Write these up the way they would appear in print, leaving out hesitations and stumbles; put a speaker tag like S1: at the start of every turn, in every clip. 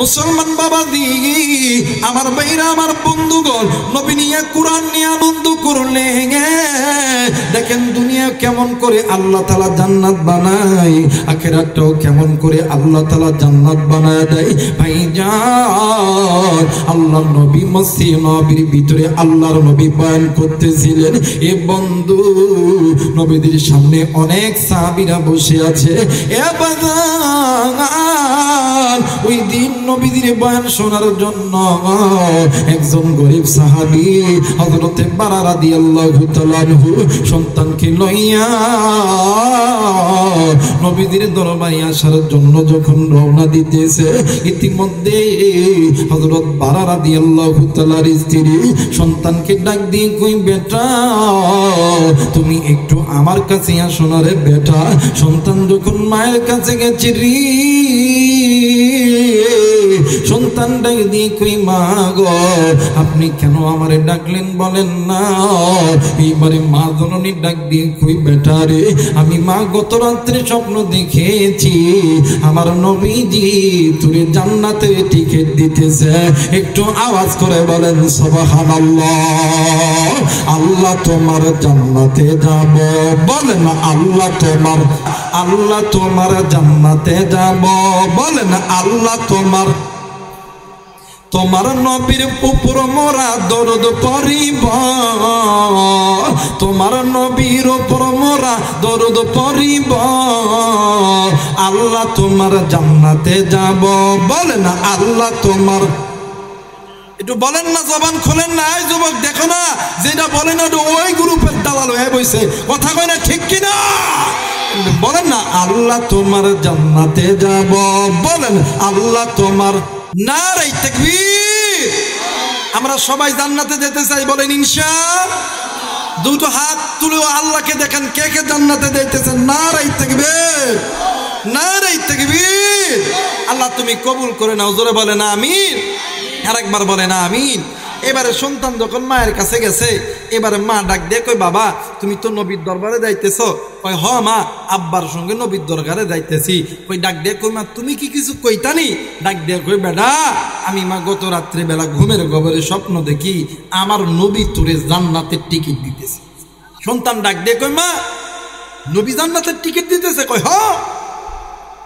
S1: মুসলমান বাবাজি আমার ভাইরা আমার বন্ধুগণ নবী নিয়ে কোরআন নিয়ে আনন্দ করলে দেখেন দুনিয়া কেমন করে আল্লাহ তাআলা জান্নাত বানায়, আখিরাতটাও কেমন করে আল্লাহ তাআলা জান্নাত বানায় দেয়। ভাইজান আল্লাহর নবী মসজিদ নবীর ভিতরে আল্লাহর নবী বয়ান করতেছিলেন। এ বন্ধু নবীদের সামনে অনেক সাহাবীরা বসে আছে। এ বাজান ওই দিন নবীদের বয়ান শোনার জন্য একজন গরিব সাহাবী হযরত বারা রাদিয়াল্লাহু তাআলা আনহু সন্তানকে লইয়া নবীদের দরবারে আসার জন্য যখন রওনা দিতেছে, ইতিমধ্যে হযরত বারা রাদিয়াল্লাহু তাআলার স্ত্রী সন্তানকে ডাক দিয়ে কই, বেটা তুমি একটু আমার কাছে আসো না রে বেটা। সন্তান যখন মায়ের কাছে গেছে রে সন্তান ডাক দিয়ে কই, মা গো আপনি কেন আমারে ডাকলেন বলেন না। এইবারে মা জননী ডাক দিয়ে কই, বেটা রে আমি মা গত রাত্রে স্বপ্ন দেখেছি আমার নবীজি তুই জান্নাতে টিকিট দিতেছে। একটু আওয়াজ করে বলেন সুবহানাল্লাহ। আল্লাহ তোমার জান্নাতে যাব, বলেন আল্লাহ তোমার জান্নাতে যাব, বলেন আল্লাহ তোমার নবীর উপর মোরা দরদ পড়িব, তোমার নবীর উপর মোরা দরদ পড়িব, আল্লাহ তোমার জান্নাতে যাব, বলেন আল্লাহ তোমার। একটু বলেন না, জবান খোলেন না। এই যুবক দেখো না, যেটা বলে না ওই গ্রুপের দালাল হয়ে বইছে, কথা কয় না ঠিক কিনা? বলেন না আল্লাহ তোমার জান্নাতে যাব, বলেন আল্লাহ তোমার। নারে তাকবীর। আমরা সবাই জান্নাতে যেতে চাই, বলেন ইনশাআল্লাহ। দুটো হাত তুলে আল্লাহকে দেখেন কে কে জান্নাতে যাইতেছেন। নারে তাকবীর, নারে তাকবীর। আল্লাহ তুমি কবুল করে নাও, জোরে বলেন আমিন। আরেকবার বলেন আমিন। এবারে সন্তান যখন মায়ের কাছে গেছে, এবারে মা ডাক দিয়ে কই, বাবা তুমি তো নবীর দরবারে যাইতেছ। কই হ মা, আব্বার সঙ্গে নবীর দরবারে যাইতেছি। কই ডাক দিয়ে কই, মা তুমি কি কিছু কইতানি? ডাক দিয়ে কই, বেটা আমি মা গত রাত্রে বেলা ঘুমের গভীরে স্বপ্ন দেখি আমার নবী তোরে জান্নাতের টিকিট দিতেছে। সন্তান ডাক দিয়ে কই, মা নবী জান্নাতের টিকিট দিতেছে? কই হ।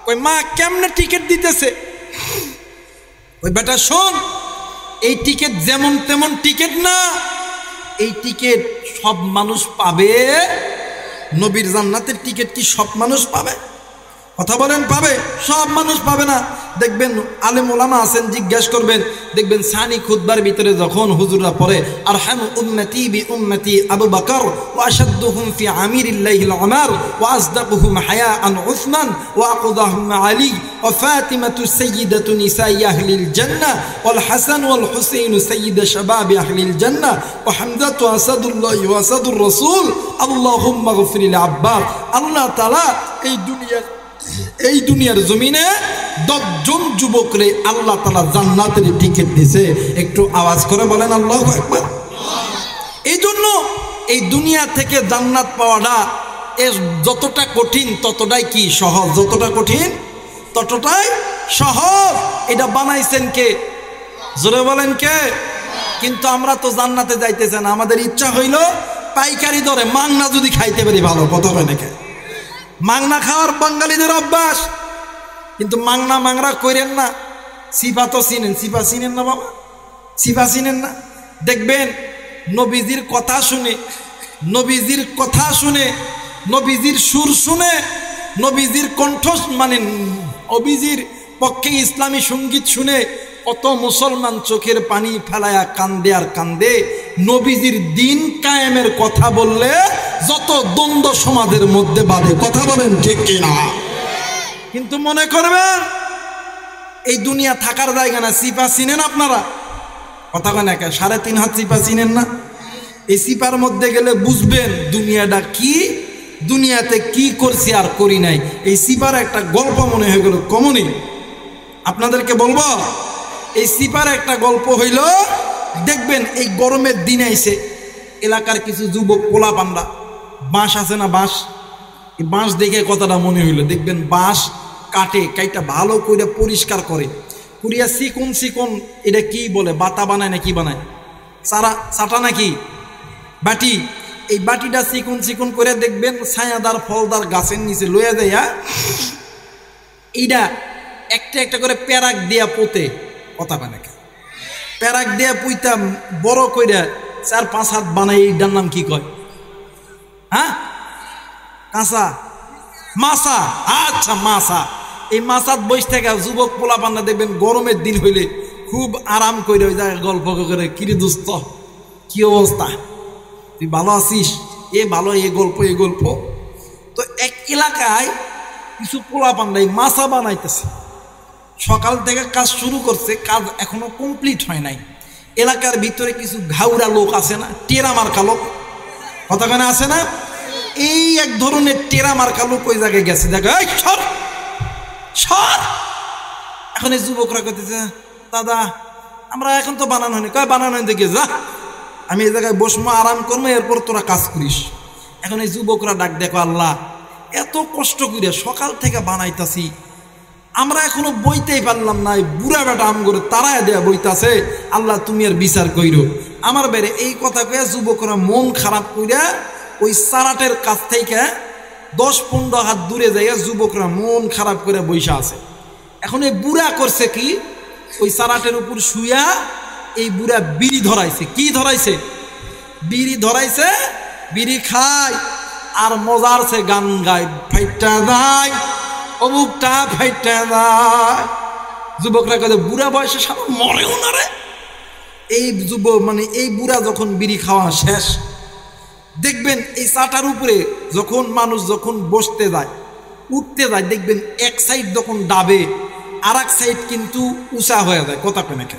S1: কই মা কেমনে টিকিট দিতেছে? ওই বেটা শোন, এই টিকিট যেমন তেমন টিকিট না, এই টিকিট সব মানুষ পাবে। নবীর জান্নাতের টিকিট কি সব মানুষ পাবে? কথা বলেন পাবে? সব মানুষ পাবে না। দেখবেন আলেম ওলামা আছেন, জিজ্ঞেস করবেন, দেখবেন সানি খুতবার ভিতরে যখন হুজুররা পড়ে আরহামু উম্মতি বি উম্মতি আবু বকর ওয়া আশাদ্দুহুম ফি আমিরিল্লাহিল উমার ওয়া আসদাকুহুম হায়াআন উসমান ওয়া আকদাহুম আলী ওয়া ফাতিমাতু সাইয়্যিদাতু নিসাই আহলিল জান্নাহ ওয়াল হাসান ওয়াল হুসাইন সাইয়্যিদা শাবাবি আহলিল জান্নাহ ওয়া হামজাতু আসাদুল্লাহি ওয়া আসাদুর রাসূল আল্লাহুম্মা গফির লিল আব্বাস। আল্লাহ তাআলা এই দুনিয়ার জমিনে 10 জন যুবকরে আল্লাহ তাআলা জান্নাতের টিকিট দিয়েছে। একটু আওয়াজ করে বলেন আল্লাহু আকবার। এই জন্য এই দুনিয়া থেকে জান্নাত পাওয়াটা এর যতটা কঠিন ততটাই কি সহজ, যতটা কঠিন ততটাই সহজ। এটা বানাইছেন কে? জোরে বলেন কে? কিন্তু আমরা তো জান্নাতে যাইতেছেন, আমাদের ইচ্ছা হইল পাইকারি দরে মাংনা যদি খাইতে পারি ভালো, কথা হয় নাকি? মাংনা খাওয়ার বাঙালিদের অভ্যাস, কিন্তু মাংরা করেন না। সিফা তো চিনেন, সিফা চিনেন না বাবা? সিফা চিনেন না? দেখবেন নবীজির কথা শুনে, নবীজির কথা শুনে, নবীজির সুর শুনে, নবীজির কণ্ঠ মানে নবীজির পক্ষে ইসলামী সঙ্গীত শুনে কত মুসলমান চোখের পানি ফেলায়া কান্দে আর কান্দে। নবীজির দিন কায়েমের কথা বললে যত দ্বন্দ্ব সমাজের মধ্যে বাঁধে, কথা বলেন ঠিক কিনা? কিন্তু মনে করবেন এই দুনিয়া থাকার জায়গা না। সিপা চিনেন আপনারা? কথা কেন একা 3.5 হাত সিপা চিনেন না? এই সিপার মধ্যে গেলে বুঝবেন দুনিয়াটা কি, দুনিয়াতে কি করছি আর করি নাই। এই সিপার একটা গল্প মনে হয়ে গেল কমনই আপনাদেরকে বলবো। এই সিপার একটা গল্প হইল, দেখবেন এই গরমের দিনে এসে এলাকার কিছু যুবক পোলা পান্ডা বাঁশ আছে না, বাঁশ, এই বাঁশ দেখে কথাটা মনে হইল। দেখবেন বাঁশ কাটে, কাইটা ভালো করে পরিষ্কার করে, কুড়িয়া চিকন চিকন, এটা কি বলে, বাটা বানায় না কি বানায়, চাটা নাকি বাটি, এই বাটিটা চিকন চিকন করে দেখবেন ছায়াদার ফলদার গাছের নিচে লইয়া যাইয়া এইটা একটা একটা করে প্যারাক দিয়া পোতে, কথা বানাকে প্যারাক দিয়া পুইতাম বড় কইরা 4-5 হাত বানাই, এইটার নাম কি কয়, হ্যাঁ কাঁচা মাছা, আচ্ছা মাছা। এই মাছাত বইস থেকে যুবক পোলা পান্না দেখবেন গরমের দিন হইলে খুব আরাম করে ওই জায়গায় গল্প করে, কিরে দোস্ত কি অবস্থা, তুই ভালো আছিস, এ ভালো, এ গল্প। তো এক এলাকায় কিছু পোলা পান্না এই মাছা বানাইতেছে, সকাল থেকে কাজ শুরু করছে, কাজ এখনো কমপ্লিট হয় নাই। এলাকার ভিতরে কিছু ঘাউরা লোক আছে না, টেরা মার্কা লোক, কথা কেন আছে না, এই এক ধরনের টেরা মার্কা লোক ওই জায়গায় গেছে, দেখো এই সর সর। এখন এই যুবকরা কইতেছে, দাদা আমরা এখন তো বানানো হয়নি, কয় বানানো হয়নি দেখে যা, আমি এই জায়গায় বসবো আরাম করবো, এরপর তোরা কাজ করিস। এখন এই যুবকরা ডাক, দেখো আল্লাহ এত কষ্ট করে সকাল থেকে বানাইতাছি, আমরা এখনো বইতেই পারলাম না, বুড়া বেটা আম করে তারায় দেয়া বইতাছে, আল্লাহ তুমি আর বিচার কইরো আমার বেড়ে। এই কথা কয়ে যুবকরা মন খারাপ কইরা ওই সারাটের কাছ থেকে 10-15 হাত দূরে যাইয়া যুবকরা মন খারাপ করে বইসা আছে। এখন এই বুড়া করছে কি, ওই সারাটের উপর শুয়া এই বুড়া বিড়ি ধরাইছে, কি ধরাইছে, বিড়ি ধরাইছে, বিড়ি খায় আর মজারছে গান গায়, ফাইটা যায় অমুকটা ফাইটা যায়। যুবকরা কাছে বুড়া বয়সে সব মরেও না রে। এই এই বুড়া যখন বিড়ি খাওয়া শেষ, দেখবেন এই চাটার উপরে যখন মানুষ যখন বসতে যায় উঠতে যায়, দেখবেন এক সাইড যখন ডাবে আর এক সাইড কিন্তু উঁচা হয়ে যায়, কথা পেনাকে,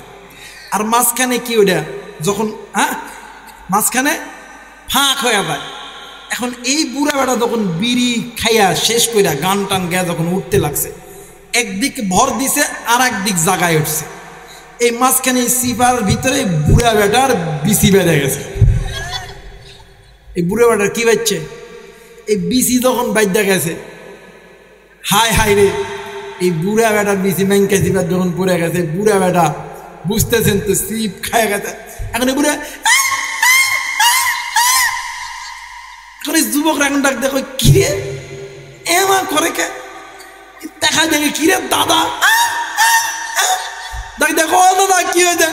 S1: আর মাঝখানে কি ওইটা যখন মাঝখানে ফাঁক হয়ে যায়। এখন এই বুড়া বেটা যখন বিড়ি খাইয়া শেষ কইরা গান টান গেয়া যখন উঠতে লাগছে, একদিক ভর দিছে আর একদিক জাগায় উঠছে, এই মাঝখানে এই সিপার ভিতরে বুড়া বেটার বিসি বেঁধে গেছে। এই বুড়া বেটার কি বাজছে, এই বিসি যখন বাজ্যা গেছে, হায় হায় রে, এই বুড়া বেটার বিসি ম্যাংকা সিপার যখন পড়ে গেছে, বুড়া বেটা বুঝতেছেন তো সিপ খায় গেছে। এখন এই বুড়া, এখন এই যুবকরা এখন ডাক দেখো, কিরে এমা করে কে, দেখা দেখে কিরে দাদা, ডাক দেখো দাদা কি হয়েছে,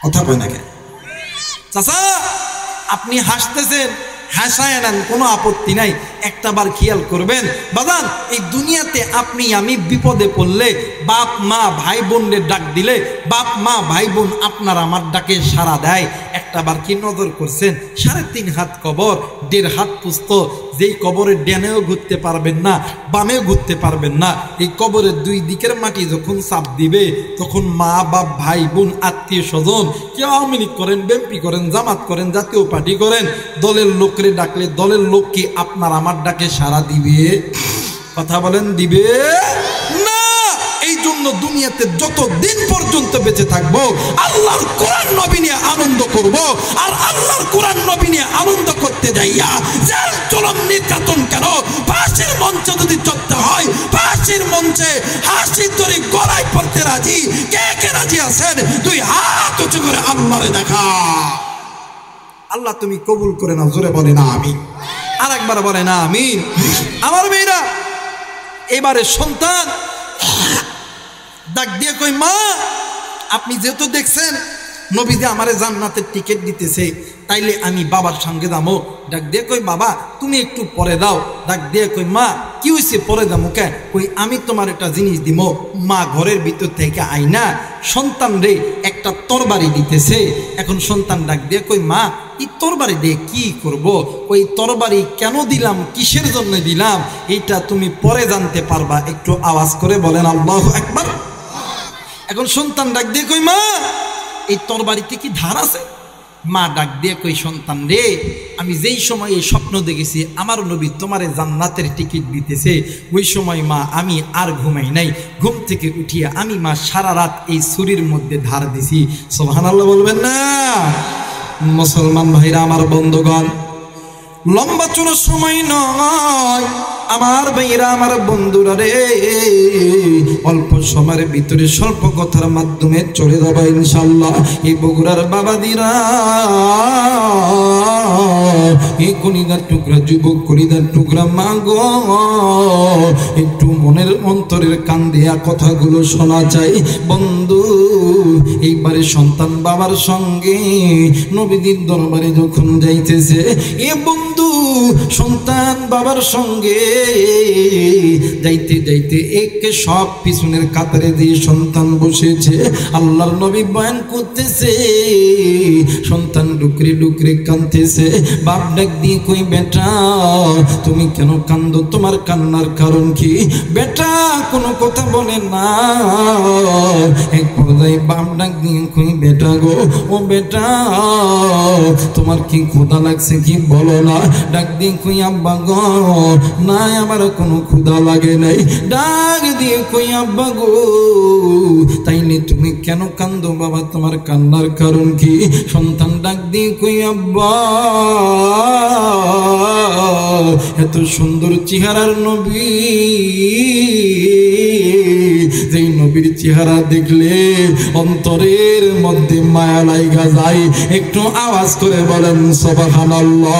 S1: কথা কই না কে চাচা, আপনি হাসতেছেন, হাসায় নেন, কোনো আপত্তি নাই, একটা বার খেয়াল করবেন বাজান, এই দুনিয়াতে আপনি আমি বিপদে পড়লে বাপ মা ভাই বোনদের ডাক দিলে বাপ মা ভাই বোন আপনার আমার ডাকে সাড়া দেয়, একটা বার কি নজর করছেন, 3.5 হাত কবর, 1.5 হাত পুস্ত, যেই কবরের ডানেও ঘুরতে পারবেন না বামেও ঘুরতে পারবেন না, এই কবরের 2 দিকের মাটি যখন চাপ দিবে তখন মা বাপ ভাই বোন আত্মীয় স্বজন, কেউ আওয়ামী লীগ করেন, বিএনপি করেন, জামাত করেন, জাতীয় পার্টি করেন, দলের লোকরে ডাকলে দলের লোক কি আপনার আমার ডাকে সাড়া দিবে, কথা বলেন দিবে না। এই জন্য দুনিয়াতে যত দিন পর্যন্ত বেঁচে থাকবো আল্লাহর কোরআন নবী নিয়ে আনন্দ করব, আর আল্লাহর কোরআন নবী নিয়ে আনন্দ করতে যাইয়া জেল জুলুম নির্যাতন কেন, ফাঁসির মঞ্চে যদি চড়তে হয় ফাঁসির মঞ্চে হাসি ধরে গলায় পড়তে রাজি, কে কে রাজি আছেন 2 হাত উঁচু করে আল্লাহরে দেখা। আল্লাহ তুমি কবুল করে নাও, জোরে বলে না আমিন, আর একবার বলে না আমিন। আমার মেয়েরা এবারে সন্তান ডাক দিয়ে কই, মা আপনি যেহেতু দেখছেন নবী যে আমারে জান্নাতের টিকিট দিতেছে, তাইলে আমি বাবার সঙ্গে যাবো। ডাক দিয়ে কই, বাবা তুমি একটু পরে দাও। ডাক দিয়ে কই, মা কি হয়েছে পরে যাবো কে? কই আমি তোমার একটা জিনিস দিব। মা ঘরের ভিতর থেকে আইনা সন্তান রে একটা তরবারি দিতেছে। এখন সন্তান ডাক দিয়ে কই, মা এই তরবারি দিয়ে কি করব? ওই তরবারি কেন দিলাম, কিসের জন্য দিলাম, এইটা তুমি পরে জানতে পারবা, একটু আওয়াজ করে বলেন আল্লাহু আকবার। এখন সন্তান ডাক দিয়ে কই, মা এই তরবারিতে কি ধার আছে? মা ডাক দিয়ে কই, সন্তান রে আমি যেই সময় এই স্বপ্ন দেখেছি আমার নবী তোমারে জান্নাতের টিকিট দিতেছে, ওই সময় মা আমি আর ঘুমাই নাই, ঘুম থেকে উঠিয়া আমি মা সারা রাত এই ছুরির মধ্যে ধার দিছি। সুবহানাল্লাহ বলবেন না? মুসলমান ভাইরা আমার বন্ধুগণ, লম্বা চুলো সময় নয়, আমার ভাইরা আমার বন্ধুরা রে, অল্প সময়ের ভিতরে স্বল্প কথার মাধ্যমে চলে যাবো ইনশাআল্লাহ। এই বগুড়ার বাবাদিরা, এই কলিদার টুকরা যুবক, কলিদার টুকরা মা গো, একটু মনের অন্তরের কান দেয়া কথাগুলো শোনা চাই। বন্ধু, এইবারে সন্তান বাবার সঙ্গে নবীদের দরবারে যখন যাইতেছে, এ বন্ধু সন্তান বাবার সঙ্গে যাইতে যাইতে একে সব পিছনের কাতারে দিয়ে সন্তান বসেছে। আল্লাহর নবী বয়ান করতেছে, সন্তান ডুকরে ডুকরে কাঁদতেছে। বাপ ডাক দিয়ে কই, বেটা তুমি কেন কান্দো? তোমার কান্নার কারণ কি? বেটা কোনো কথা বলে না। এক পর্যায়ে বাপ ডাক দিয়ে কই, বেটা গো, ও বেটা তোমার কি ক্ষুধা লাগছে কি বলো না? ডাক দিয়ে কই, আব্বা গো না, আমার কোনো ক্ষুধা লাগে নাই। ডাক দিয়ে কই, আব্বা গো তাইলে তুমি কেন কান্দো বাবা? তোমার কান্নার কারণ কি? সন্তান ডাক দিয়ে কই, আব্বা এত সুন্দর চেহারার নবী, যেই নবীর চেহারা দেখলে অন্তরের মধ্যে মায়া লাইগা যায়। একটু আওয়াজ করে বলেন সুবহানাল্লাহ।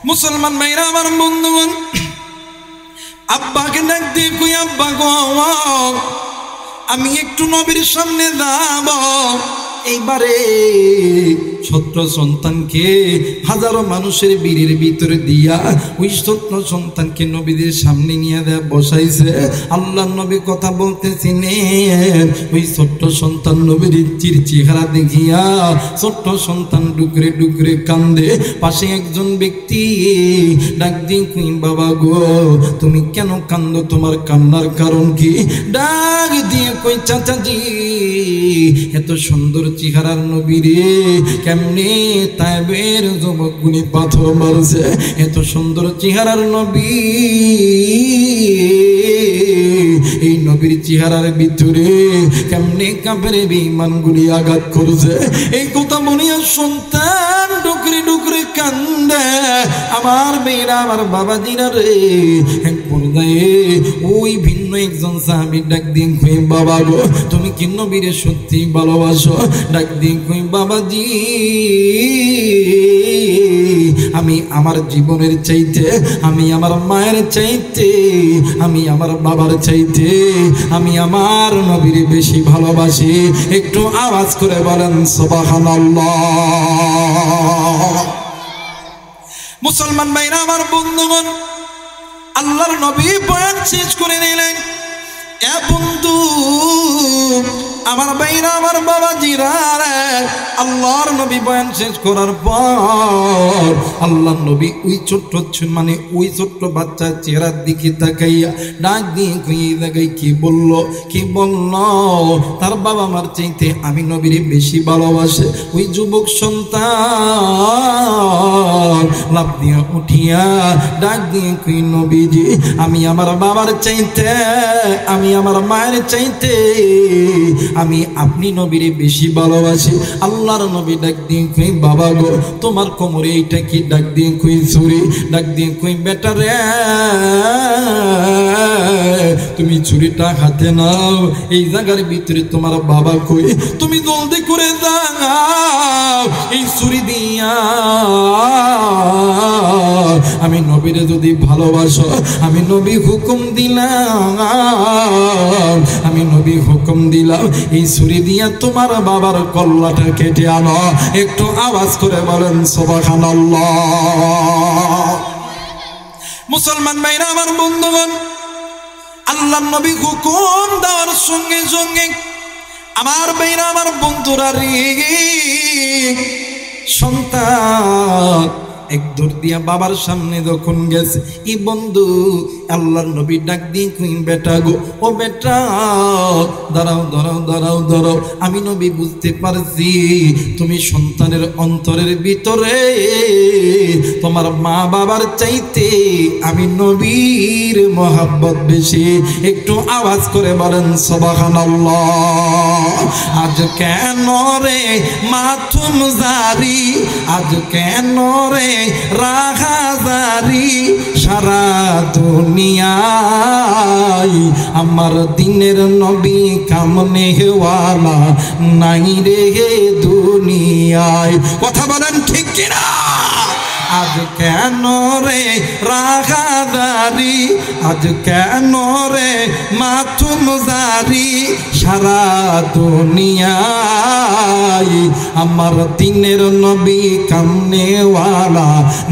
S1: মুসলমান ভাইরা আমার বন্ধুগণ, আব্বাকে ডাক দিয়ে কই, আব্বা গো আমি একটু নবীর সামনে যাব। এইবারে ছোট্ট সন্তানকে হাজারো মানুষের ভিড়ের ভিতরে দিয়া ওই ছোট্ট সন্তানকে নবীদের সামনে নিয়ে দেয়া বসাইছে। আল্লাহ নবী কথা বলতেছিলেন, ওই ছোট্ট সন্তান নবীর চেহারা দেখিয়া ছোট্ট সন্তান ডুকরে ডুকরে কান্দে। পাশে একজন ব্যক্তি ডাক দিয়ে কই, বাবা গো তুমি কেন কান্দো? তোমার কান্নার কারণ কি? ডাক দিয়ে কই, চাচাজি এত সুন্দর চেহারার নবী রে, কেমনে তাইবের যুবকগুলি পাথর মারছে। এত সুন্দর চেহারার নবী, এই নবীর চেহারার ভিতরে কেমনে কাফের বেঈমানগুলি আঘাত করছে। এই কথা বলিয়া সন্তান ডুকরে ডুকরে কান্দে। আমার মেয়েরা, আমার বাবাজিরা রে, এক পর্যায়ে ওই ভিন্ন একজন সাহাবী ডাক দিয়ে কই, বাবা গো তুমি কি নবীরে সত্যি ভালোবাসো? ডাক দিয়ে কই, বাবাজি আমি আমার জীবনের চাইতে, আমি আমার মায়ের চাইতে, আমি আমার বাবার চাইতে আমি আমার নবীরে বেশি ভালোবাসি। একটু আওয়াজ করে বলেন সুবহানাল্লাহ। মুসলমান ভাইরা আমার বন্ধুগণ, আল্লাহর নবী বয়ান শেষ করে নিলেন। এ বন্ধু আমার ভাইরা, আমার বাবাজিরা, আল্লাহর নবী বয়ান শেষ করার পর আল্লাহর নবী ওই ছোট্ট ওই ছোট্ট বাচ্চার চেহারার দিকে তাকাইয়া ডাক দিয়ে কই, জায়গায় কি বলল? কি বলল? তার বাবা মার চাইতে আমি নবীরে বেশি ভালোবাসে। ওই যুবক সন্তান লাফ দিয়া উঠিয়া ডাক দিয়ে কই, নবীজি আমি আমার বাবার চাইতে, আমি আমার মায়ের চাইতে আমি আপনি নবীরে বেশি ভালোবাসি। আল্লাহর নবী ডাক দিয়ে কই, বাবা গো তোমার কোমরে এইটা কি? ডাক দিয়ে কই, ছুরি। ডাক দিয়ে কই, বেটা রে তুমি ছুরিটা হাতে নাও, এই জায়গার ভিতরে তোমার বাবা কই, তুমি জলদি করে যাও এই ছুরি দিয়া। আমি নবীরে যদি ভালোবাসো, আমি নবী হুকুম দিলাম, আমি নবী হুকুম দিলাম এই ছুরি দিয়া তোমার বাবার কল্লাটা কেটে আনো। একটু আওয়াজ করে বলেন সুবহানাল্লাহ। মুসলমান ভাইরা আমার বন্ধুগণ, আল্লাহর নবী হুকুম দেওয়ার সঙ্গে সঙ্গে আমার ভাইরা, আমার বন্ধুরা রে, সন্তান এক দৌড় দিয়া বাবার সামনে যখন গেছে, ই বন্ধু আল্লাহর নবী ডাক দিয়ে কই, বেটা গো, ও বেটা দাঁড়াও দাঁড়াও দাঁড়াও দাঁড়াও, আমি নবী বুঝতে পারছি তুমি সন্তানের অন্তরের ভিতরে তোমার মা বাবার চাইতে আমি নবীর মহাব্বত বেশি। একটু আওয়াজ করে বলেন সুবহানাল্লাহ। আজ কেন রে মাথুম জারি, আজ কেন রে রাহাজারি সারা দুনিয়ায় আমার দিনের নবী কামনে ওয়ালা নাই রে দুনিয়ায়। কথা বলেন ঠিক কিনা? আজ কেন রে রাগাদারি, আজ কেন রে মাথুম জারি সারা দুনিয়ায় আমার দিনের নবী কামনেওয়ালা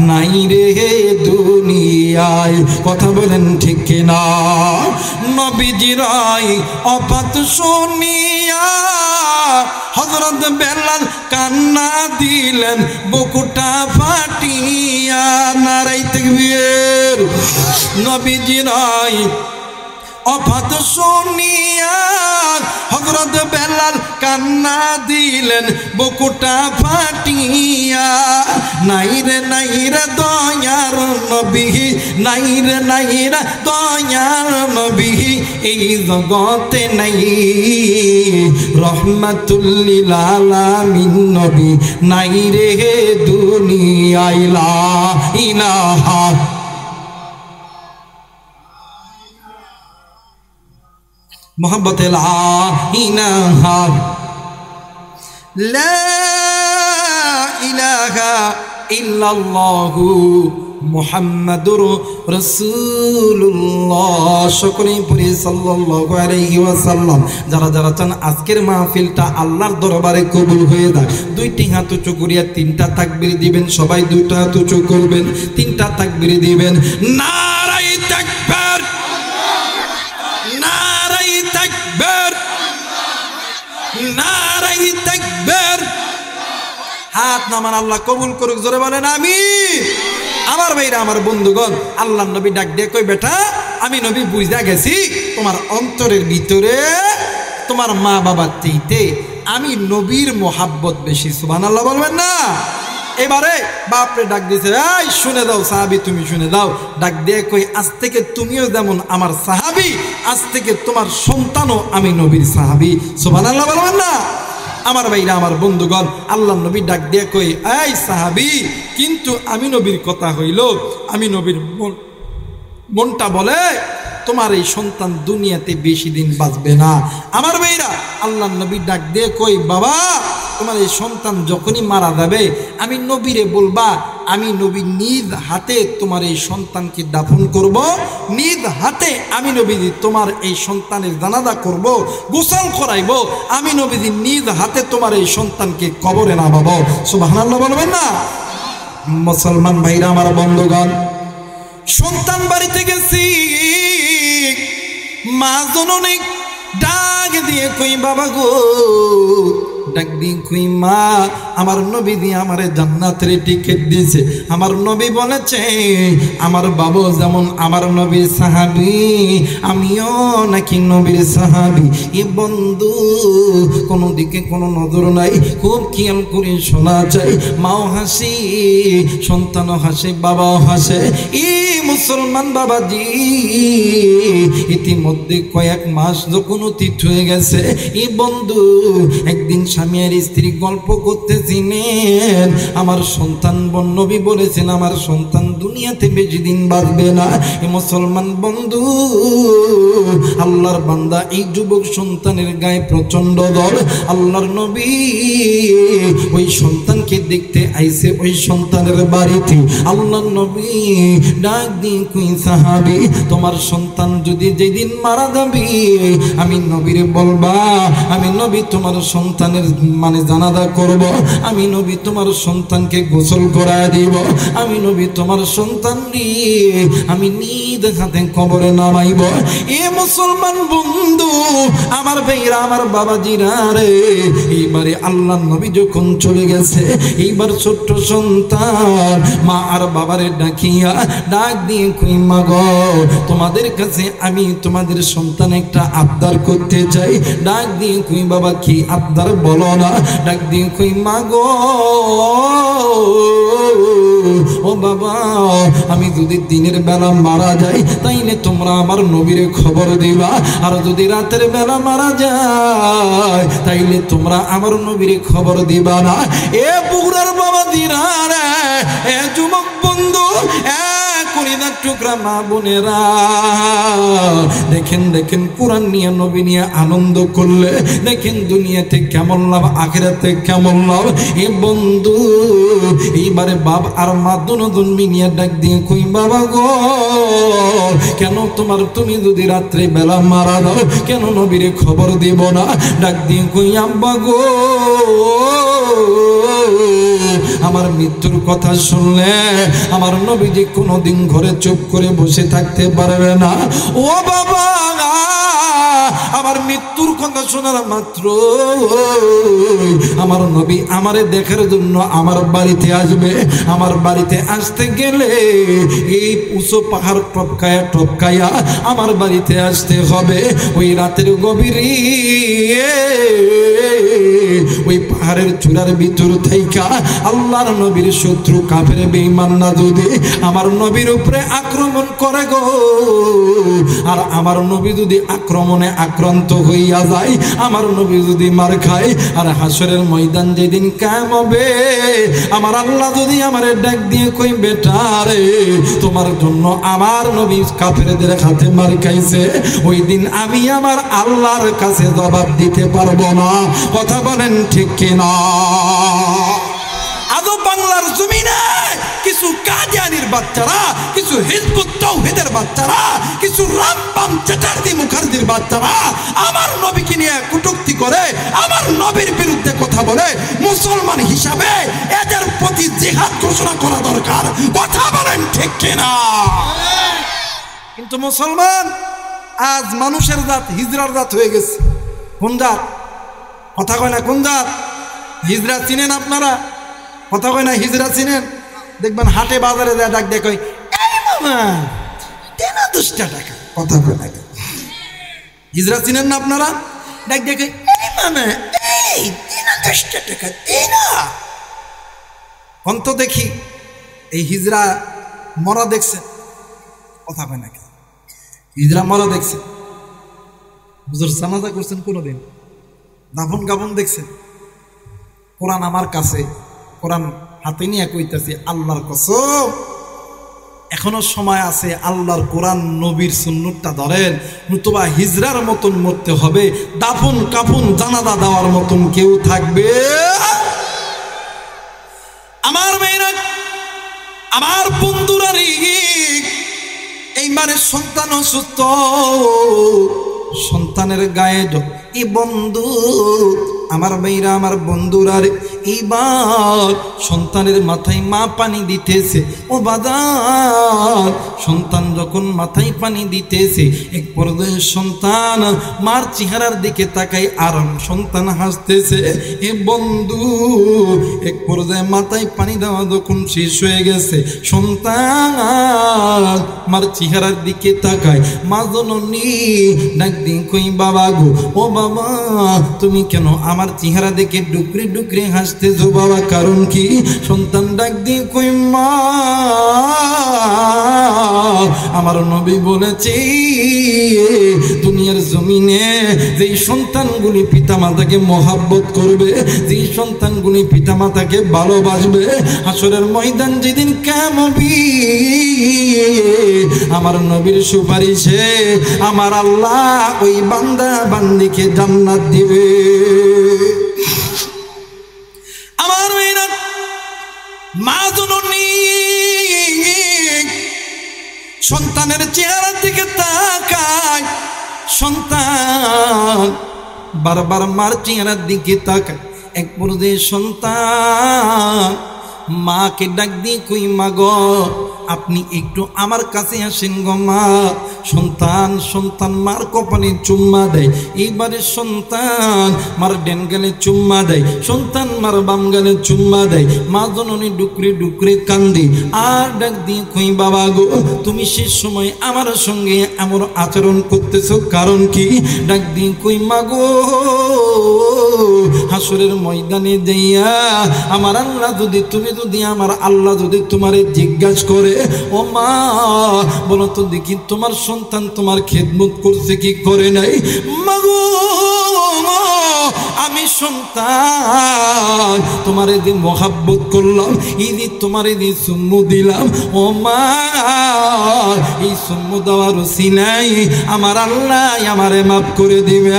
S1: নাই রে দুনিয়ায়। কথা বলেন ঠিক কিনা? নবীজির অপাত শুনিয়া হযরত বেলাল কান্না দিলেন বুকুটা ফাটিয়া। নারায়ে তাকবীর। নবীজির অপাত শুনিয়া হযরত বেলাল কান্না দিলেন বুকুটা ফাটিয়া। নাই রে দয়ার নবী, নাই রে দয়ার নবী এই জগতে নাই। রহমাতুল লিল আলামিন নবী নাই রে দুনিয়ায়। লা ইলাহা মোহাম্মতে লা ইলাহা লা ইলাহা ইল্লাল্লাহু মুহাম্মাদুর রাসূলুল্লাহ। সকলেই পড়ি সাল্লাল্লাহু আলাইহি ওয়াসাল্লাম। যারা যারা চান আজকের মাহফিলটা আল্লাহর দরবারে কবুল হয়ে যায়, দুইটি হাত উঁচু করিয়া তিনটা তাকবীর দিবেন। সবাই দুইটা হাত উঁচু করবেন, তিনটা তাকবীর দিবেন। নারায়ে তাকবীর, নারায়ে তাকবীর, নারায়ে তাকবীর। হাত নামান, আল্লাহ কবুল করুক। জোরে বলেন আমিন। আমার ভাইরা, আমার বন্ধুগণ, আল্লাহ নবী ডাক দিয়ে কই, বেটা আমি নবী বুঝা গেছি তোমার অন্তরের ভিতরে তোমার মা বাবার চাইতে আমি নবীর মোহাব্বত বেশি। সুবহানাল্লাহ বলবেন না? এবারে বাপরে ডাক দিয়েছে, এই শুনে দাও সাহাবী, তুমি শুনে দাও। ডাক দিয়ে কই, আজ থেকে তুমিও যেমন আমার সাহাবী, আজ থেকে তোমার সন্তানও আমি নবীর সাহাবী। সুবহানাল্লাহ বলবেন না? আমার ভাইরা, আমার বন্ধুগণ, আল্লাহ নবী ডাক দিয়ে কই, এই সাহাবী, কিন্তু আমি নবীর কথা হইল, আমি নবীর মনটা বলে তোমার এই সন্তান দুনিয়াতে বেশি দিন বাঁচবে না। আমার ভাইরা, আল্লাহ নবী ডাক দিয়ে কই, বাবা তোমার এই সন্তান যখনই মারা যাবে আমি নবীরে বলবা, আমি নবী নিজ হাতে তোমার এই সন্তানকে দাফন করব, নিজ হাতে আমি নবীজি তোমার এই সন্তানের জানাজা করব, গোসল করাইব, আমি নবীজি নিজ হাতে তোমার এই সন্তানকে কবরে নামাবো। সুবহানাল্লাহ বলবেন না? মুসলমান ভাইরা, আমার বন্ধুগণ, সন্তান বাড়িতে গেছি, মা জননী ডাক দিয়ে কই, বাবা গো, ডাক দিয়ে কই, মা আমার নবী দিয়ে আমারে জান্নাতের টিকিট দিয়েছে। আমার নবী বলেছে আমার বাবু যেমন আমার নবীর সাহাবী, আমিও নাকি নবীর সাহাবী। এ বন্ধু, কোনো দিকে কোনো নজর নাই, খুব খেয়াল করে শোনা চাই। মাও হাসি, সন্তানও হাসে, বাবাও হাসে। মুসলমান বাবাজি, ইতিমধ্যে কয়েক মাস যখন অতীত হয়ে গেছে, এই বন্ধু একদিন স্বামী আর স্ত্রী গল্প করতেছিলেন। আমার সন্তান, নবী বলেছেন আমার সন্তান দুনিয়াতে বেশি দিন বাঁচবে না। এ মুসলমান বন্ধু, আল্লাহর বান্দা, এই যুবক সন্তানের গায়ে প্রচন্ড দর। আল্লাহর নবী ওই সন্তানকে দেখতে আইছে ওই সন্তানের বাড়িতে। আল্লাহর নবী ডাক দিয়ে কই, সাহাবী তোমার সন্তান যদি যেদিন মারা যাবে আমি নবীরে বলবা, আমি নবী তোমার সন্তানের মানে জানাজা করব, আমি নবী তোমার সন্তানকে গোসল করায় দিব, আমি নবী তোমার সন্তান নিয়ে আমি নিজ হাতে কবরে নামাইব। এ মুসলমান বন্ধু, আমার ভাইরা, আমার বাবাজিরা রে, এইবারে আল্লাহ নবী যখন চলে গেছে, এইবার ছোট্ট সন্তান মা আর বাবারে ডাকিয়া ডাক দিয়ে কই, মা গো, তোমাদের কাছে আমি তোমাদের সন্তান একটা আবদার করতে চাই। ডাক দিয়ে কই, বাবা কি আবদার বলো না। ডাক দিয়ে কই, মা গো, ও বাবা আমি যদি দিনের বেলা মারা যাই তাইলে তোমরা আমার নবীর খবর দিবা, আর যদি রাতের বেলা মারা যায় তাইলে তোমরা আমার নবীর খবর দিবা না। এ পুকুরের বাবা দিরা রে, এ যুবক বন্ধু, কলিজার টুকরা মা বোনেরা, দেখেন দেখেন কোরআন নিয়ে নবী নিয়ে আনন্দ করলে দেখেন দুনিয়াতে কেমন লাভ, আখিরাতে কেমন লাভ। এ বন্ধু এইবারে বাপ আর মা দুজন মিলিয়ে ডাক দিয়ে কই বাবা গো কেন তুমি যদি রাত্রে বেলা মারা দাও কেন নবীর খবর দিব না? ডাক দিয়ে কই আব্বা গো আমার মৃত্যুর কথা শুনলে আমার নবীজি কোনোদিন ঘরে চুপ করে বসে থাকতে পারবে না। ও বাবা আমার মৃত্যুর কথা শোনার মাত্র আমার নবী আমারে দেখার জন্য আমার বাড়িতে আসবে। আমার বাড়িতে আসতে গেলে এই উঁচু পাহাড় টপকায়া আমার বাড়িতে আসতে হবে। ওই রাতের গভীরে ওই পাহাড়ের চূড়ার ভিতর থাইকা আল্লাহর নবীর শত্রু কাফের বেঈমান না যদি আমার নবীর উপরে আক্রমণ করে গো, আর আমার নবী যদি আক্রমণে আক্রান্ত হইয়া যায়, আমার নবী যদি মার খায়, আর হাসরের ময়দান যেদিন কায়েম হবে আমার আল্লাহ যদি আমারে ডাক দিয়ে কই বেটা রে তোমার জন্য আমার নবী কাফেরদের হাতে মার খাইছে, ওই দিন আমি আমার আল্লাহর কাছে জবাব দিতে পারবো না। কথা বলেন ঠিক কিনা? আজও বাংলার জমিনে কিছু কাদিয়ানির বাচ্চারা, কিছু হিজবুত তাওহীদের বাচ্চারা, কিছু রামবাম চ্যাটার্জি মুখার্জির বাচ্চারা আমার নবীকে নিয়ে কটূক্তি করে, আমার নবীর বিরুদ্ধে কথা বলে। মুসলমান হিসাবে এদের প্রতি জিহাদ ঘোষণা করা দরকার। কথা বলেন ঠিক কিনা? কিন্তু মুসলমান আজ মানুষের জাত হিজড়ার জাত হয়ে গেছে। কোন জাত? কথা কয় না কোন জাত? হিজড়া চিনেন আপনারা? কথা কয় না হিজড়া চিনেন? দেখবেন হাটে বাজারে যায় ডাক দেখ দেনা 10 টাকা। কথা কয় না হিজড়া চিনেন না আপনারা? ডাক দেখে এই দেনা 10 টাকা দেনা। অন্ত দেখি এই হিজড়া মরা দেখছেন? কথা কয় নাকি? হিজড়া মরা দেখছেন? হুজুর জানাজা করছেন কোনোদিন? দাফন কাফন দেখছেন? কোরআন আমার কাছে, কোরআন হাতে নিয়ে কইতাছি আল্লাহর কসম এখনো সময় আছে। আল্লাহর কোরআন নবীর সুন্নতটা ধরেন, নতুবা হিজরার মতন মরতে হবে। দাফন কাফন জানাজা দেওয়ার মতন কেউ থাকবে? আমার মেয়েরা, আমার বন্ধুরা, এইবারে সন্তান অসুস্থ, সন্তানের গায়ে এই বন্ধু আমার মেয়েরা, আমার বন্ধুরা এইবার সন্তানের মাথায় মা পানি দিতেছে। ও বাজার সন্তান যখন মাথায় পানি দিতেছে এক পর্যায়ে সন্তান মার চেহারার দিকে তাকাই আর সন্তান হাসতেছে। এ বন্ধু এক পর্যায়ে মাথায় পানি দেওয়া যখন শেষ হয়ে গেছে সন্তান মার চেহারার দিকে তাকায়। মা জননী ডাক দিন কই বাবা গো, ও বাবা তুমি কেন আমার চেহারা দেখে ডুকরে ডুকরে হাসতেছো বাবা, কারণ কি? সন্তান ডাক দিয়ে কই মা আমার নবী বলেছে দুনিয়ার জমিনে যেই সন্তানগুলি পিতামাতাকে মহাব্বত করবে, যেই সন্তানগুলি পিতামাতাকে ভালোবাসবে, হাসরের ময়দান যেদিন কায়েম হবে আমার নবীর সুপারিশে আমার আল্লাহ ওই বান্দা বান্দিকে জান্নাত দিবে। আমার মেয়েরা, মা জননী সন্তানের চেহারার দিকে তাকায়, সন্তান বারবার মার চেহারার দিকে তাকায়। এক পর্যায়ে সন্তান মাকে ডাক দিয়ে কই মা গো আপনি একটু আমার কাছে আসেন গো মা। সন্তান সন্তান মার কপালে চুম্মা দেয়, এইবারে সন্তান মার ডেন গেলে চুম্মা দেয়, সন্তান মার বাম গেলে চুম্মা দেয়। মা জননী ডুকরে ডুকরে কান্দি আর ডাক দিয়ে কই বাবা গো তুমি সে সময় আমার সঙ্গে এমন আচরণ করতেছো কারণ কি? ডাক দিয়ে কই মা গো হাসরের ময়দানে যাইয়া আমার আল্লাহ যদি আমার আল্লাহ যদি তোমারে জিজ্ঞাসা করে ও মা বলো তো দেখি তোমার সন্তান তোমার খেদমত করছে কি করে নাই? মাগো আমি সন্তান তোমারে যে মহাব্বত করলাম, ইদি তোমারে যে সুম্মু দিলাম, ও মা এই সুম্মু দেওয়ার ওসিলাই আমার আল্লাহ আমারে মাফ করে দিবে।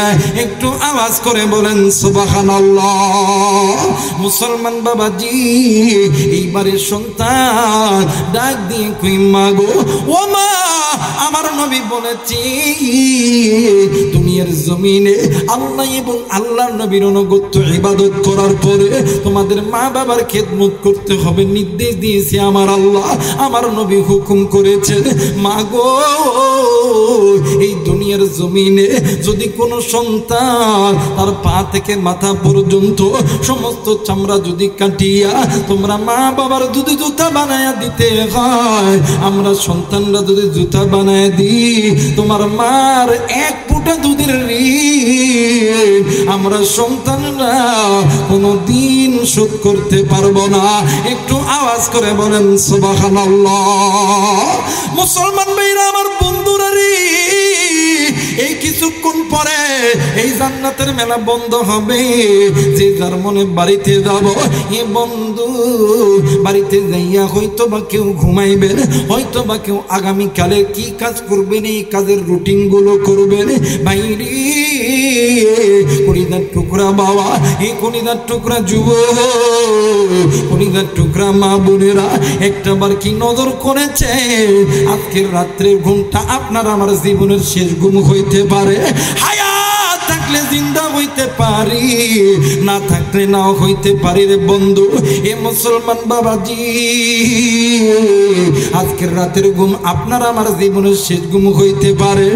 S1: একটু আওয়াজ করে বলেন সুবহানাল্লাহ। মুসলমান বাবাজি এইবারে সন্তান ডাক দিয়ে কই মা গো ও মা আমার নবী বলেছি দুনিয়ার জমিনে আল্লাহ এবং আল্লাহর নবীর অনুগত্য ইবাদত করার পরে তোমাদের মা বাবার খেদমত করতে হবে, নির্দেশ দিয়েছে আমার আল্লাহ, আমার নবী হুকুম করেছেন। মা গো এই দুনিয়ার জমিনে যদি কোনো সন্তান তার পা থেকে মাথা পর্যন্ত সমস্ত চামড়া যদি কাটিয়া তোমরা মা বাবার যদি জুতা বানায়া দিতে হয়, আমরা সন্তানরা যদি জুতা বানায় দিই তোমার মার এক ফুটা দুধের ঋণ আমরা সন্তানরা কোনো দিন শোধ করতে পারবো না। একটু আওয়াজ করে বলেন সুবহানাল্লাহ। মুসলমান ভাইরা আমার বন্ধুরা রে, এই কিছুক্ষণ পরে এই জান্নাতের মেলা বন্ধ হবে। যে যার মনে বাড়িতে যাব, এ বন্ধু বাড়িতে যাইয়া হয়তো বা কেউ ঘুমাইবেন, হয়তো বা কেউ আগামীকালে কি কাজ করবেন এই কাজের রুটিন গুলো করবেন। বাইরে কলিজার টুকরা বাবা, এই কলিজার টুকরা যুব, কলিজার টুকরা মা বোনেরা একটা বার কি নজর করেছে আজকের রাত্রের ঘুমটা আপনার আমার জীবনের শেষ ঘুম হইতে পারে। হায়াত থাকলে জিন্দা হইতে পারি, না থাকলে নাও হইতে পারি রে বন্ধু। এ মুসলমান বাবাজি আজকের রাতের ঘুম আপনার আমার জীবনের শেষ ঘুম হইতে পারে।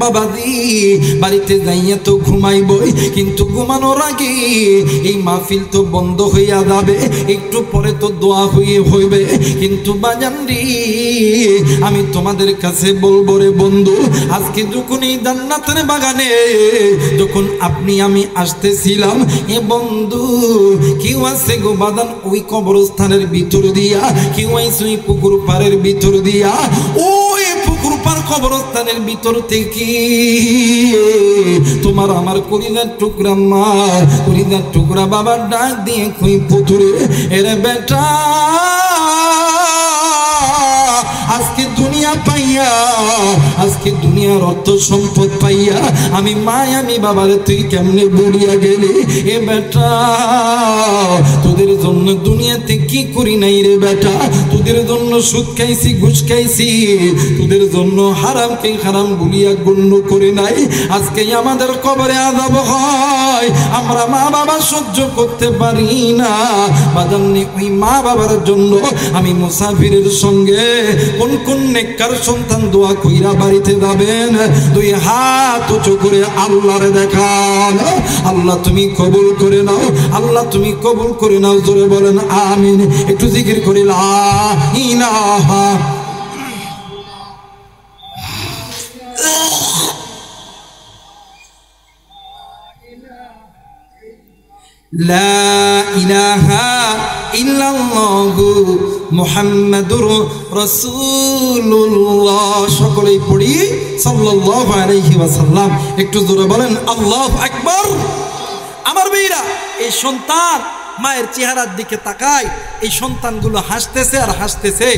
S1: বাবাজি বাড়িতে যাইয়া তো ঘুমাইবই, কিন্তু ঘুমানোর আগে এই মাহফিল তো বন্ধ হইয়া যাবে, একটু পরে তো দোয়া হইবে। কিন্তু বাজানরি আমি তোমাদের কাছে বলবো রে বন্ধু, আজকে যখন এই জান্নাতের বাগানে যখন আপনি আমি আসতেছিলাম, এ বন্ধু কেউ আছে গো বাদান ওই কবরস্থানের ভিতর দিয়া, কেউ আছে ওই পুকুর পাড়ের ভিতর দিয়া, ওই পুকুর পাড় কবরস্থানের ভিতর থেকে তোমার আমার কলিজার টুকরা মা, কলিজার টুকরা বাবার ডাক দিয়ে কই পুতুরে এরে বেটা আজকে দুনিয়া পাইয়া, আজকে দুনিয়ার অর্থ সম্পদ পাইয়া আমি মা আমি বাবার তুই কেমনে বুড়িয়া গেলি? এ বেটা তোদের জন্য দুনিয়াতে কি করি নাই রে বেটা, তোদের জন্য সুদ খাইছি ঘুষ খাইছি, তোদের জন্য হারামকে হারাম বলিয়া গণ্য করে নাই। আজকে আমাদের কবরে আযাব হয়, আমরা মা বাবা সহ্য করতে পারি না। বাজাননি ওই মা বাবার জন্য আমি মুসাফিরের সঙ্গে কোন কোন নেককার সন্তান দোয়া কইরা বাড়িতে যাবেন, দুই হাত উঁচু করে আল্লাহরে দেখান। আল্লাহ তুমি কবুল করে নাও, আল্লাহ তুমি কবুল করে নাও, জোরে বলেন আমিন। একটু জিকির করি লা ইলাহা লা ইলাহা ইল্লাল্লাহু মুহাম্মাদুর রাসূলুল্লাহ। সকলেই পড়ি সাল্লাল্লাহু আলাইহি ওয়াসাল্লাম। একটু জোরে বলেন আল্লাহু আকবার। আমার ভাইরা এই সন্তান মায়ের চেহারার দিকে তাকায়, এই সন্তানগুলো হাসতেছে আর হাসতেছে।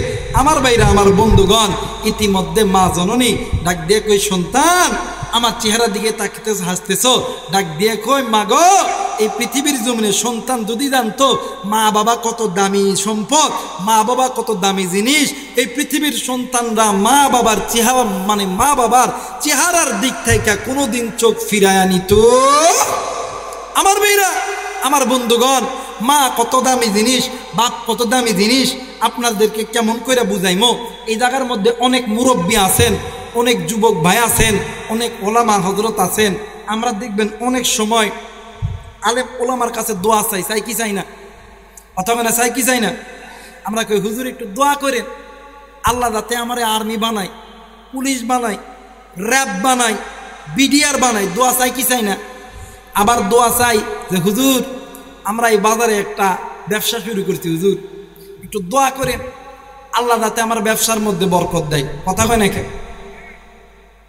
S1: আমার ভাইরা আমার বন্ধুগণ ইতিমধ্যে মা জননী ডাক দিয়ে কই সন্তান আমার চেহারার দিকে তাকিতেছ হাসতেছ, ডাক দিয়ে কই মা গো এই পৃথিবীর জমিনে সন্তান যদি জানতো মা বাবা কত দামি সম্পদ, মা বাবা কত দামি জিনিস, এই পৃথিবীর সন্তানরা মা বাবার চেহারা মানে মা বাবার চেহারার দিক থেকে কোনোদিন চোখ ফিরায়া নিত। আমার মেয়েরা আমার বন্ধুগণ মা কত দামি জিনিস, বাপ কত দামি জিনিস আপনাদেরকে কেমন করে বুঝাইমো। এই জায়গার মধ্যে অনেক মুরব্বী আছেন, অনেক যুবক ভাই আছেন, অনেক ওলামা হজরত আছেন। আমরা দেখবেন অনেক সময় আলেম ওলামার কাছে দোয়া চাই, চাই কি চাই না? অথবা না চাই কি চাই না? আমরা কই হুজুর একটু দোয়া করেন, আল্লাহ যাতে আমারে আর্মি বানায়, পুলিশ বানায়, র্যাব বানায়, বিডিআর বানায়। দোয়া চাই কি চাই না? আবার দোয়া চাই যে হুজুর আমরা এই বাজারে একটা ব্যবসা শুরু করছি, হুজুর একটু দোয়া করেন আল্লাহ যাতে আমার ব্যবসার মধ্যে বরকত দেয়। কথা কয় নাকি?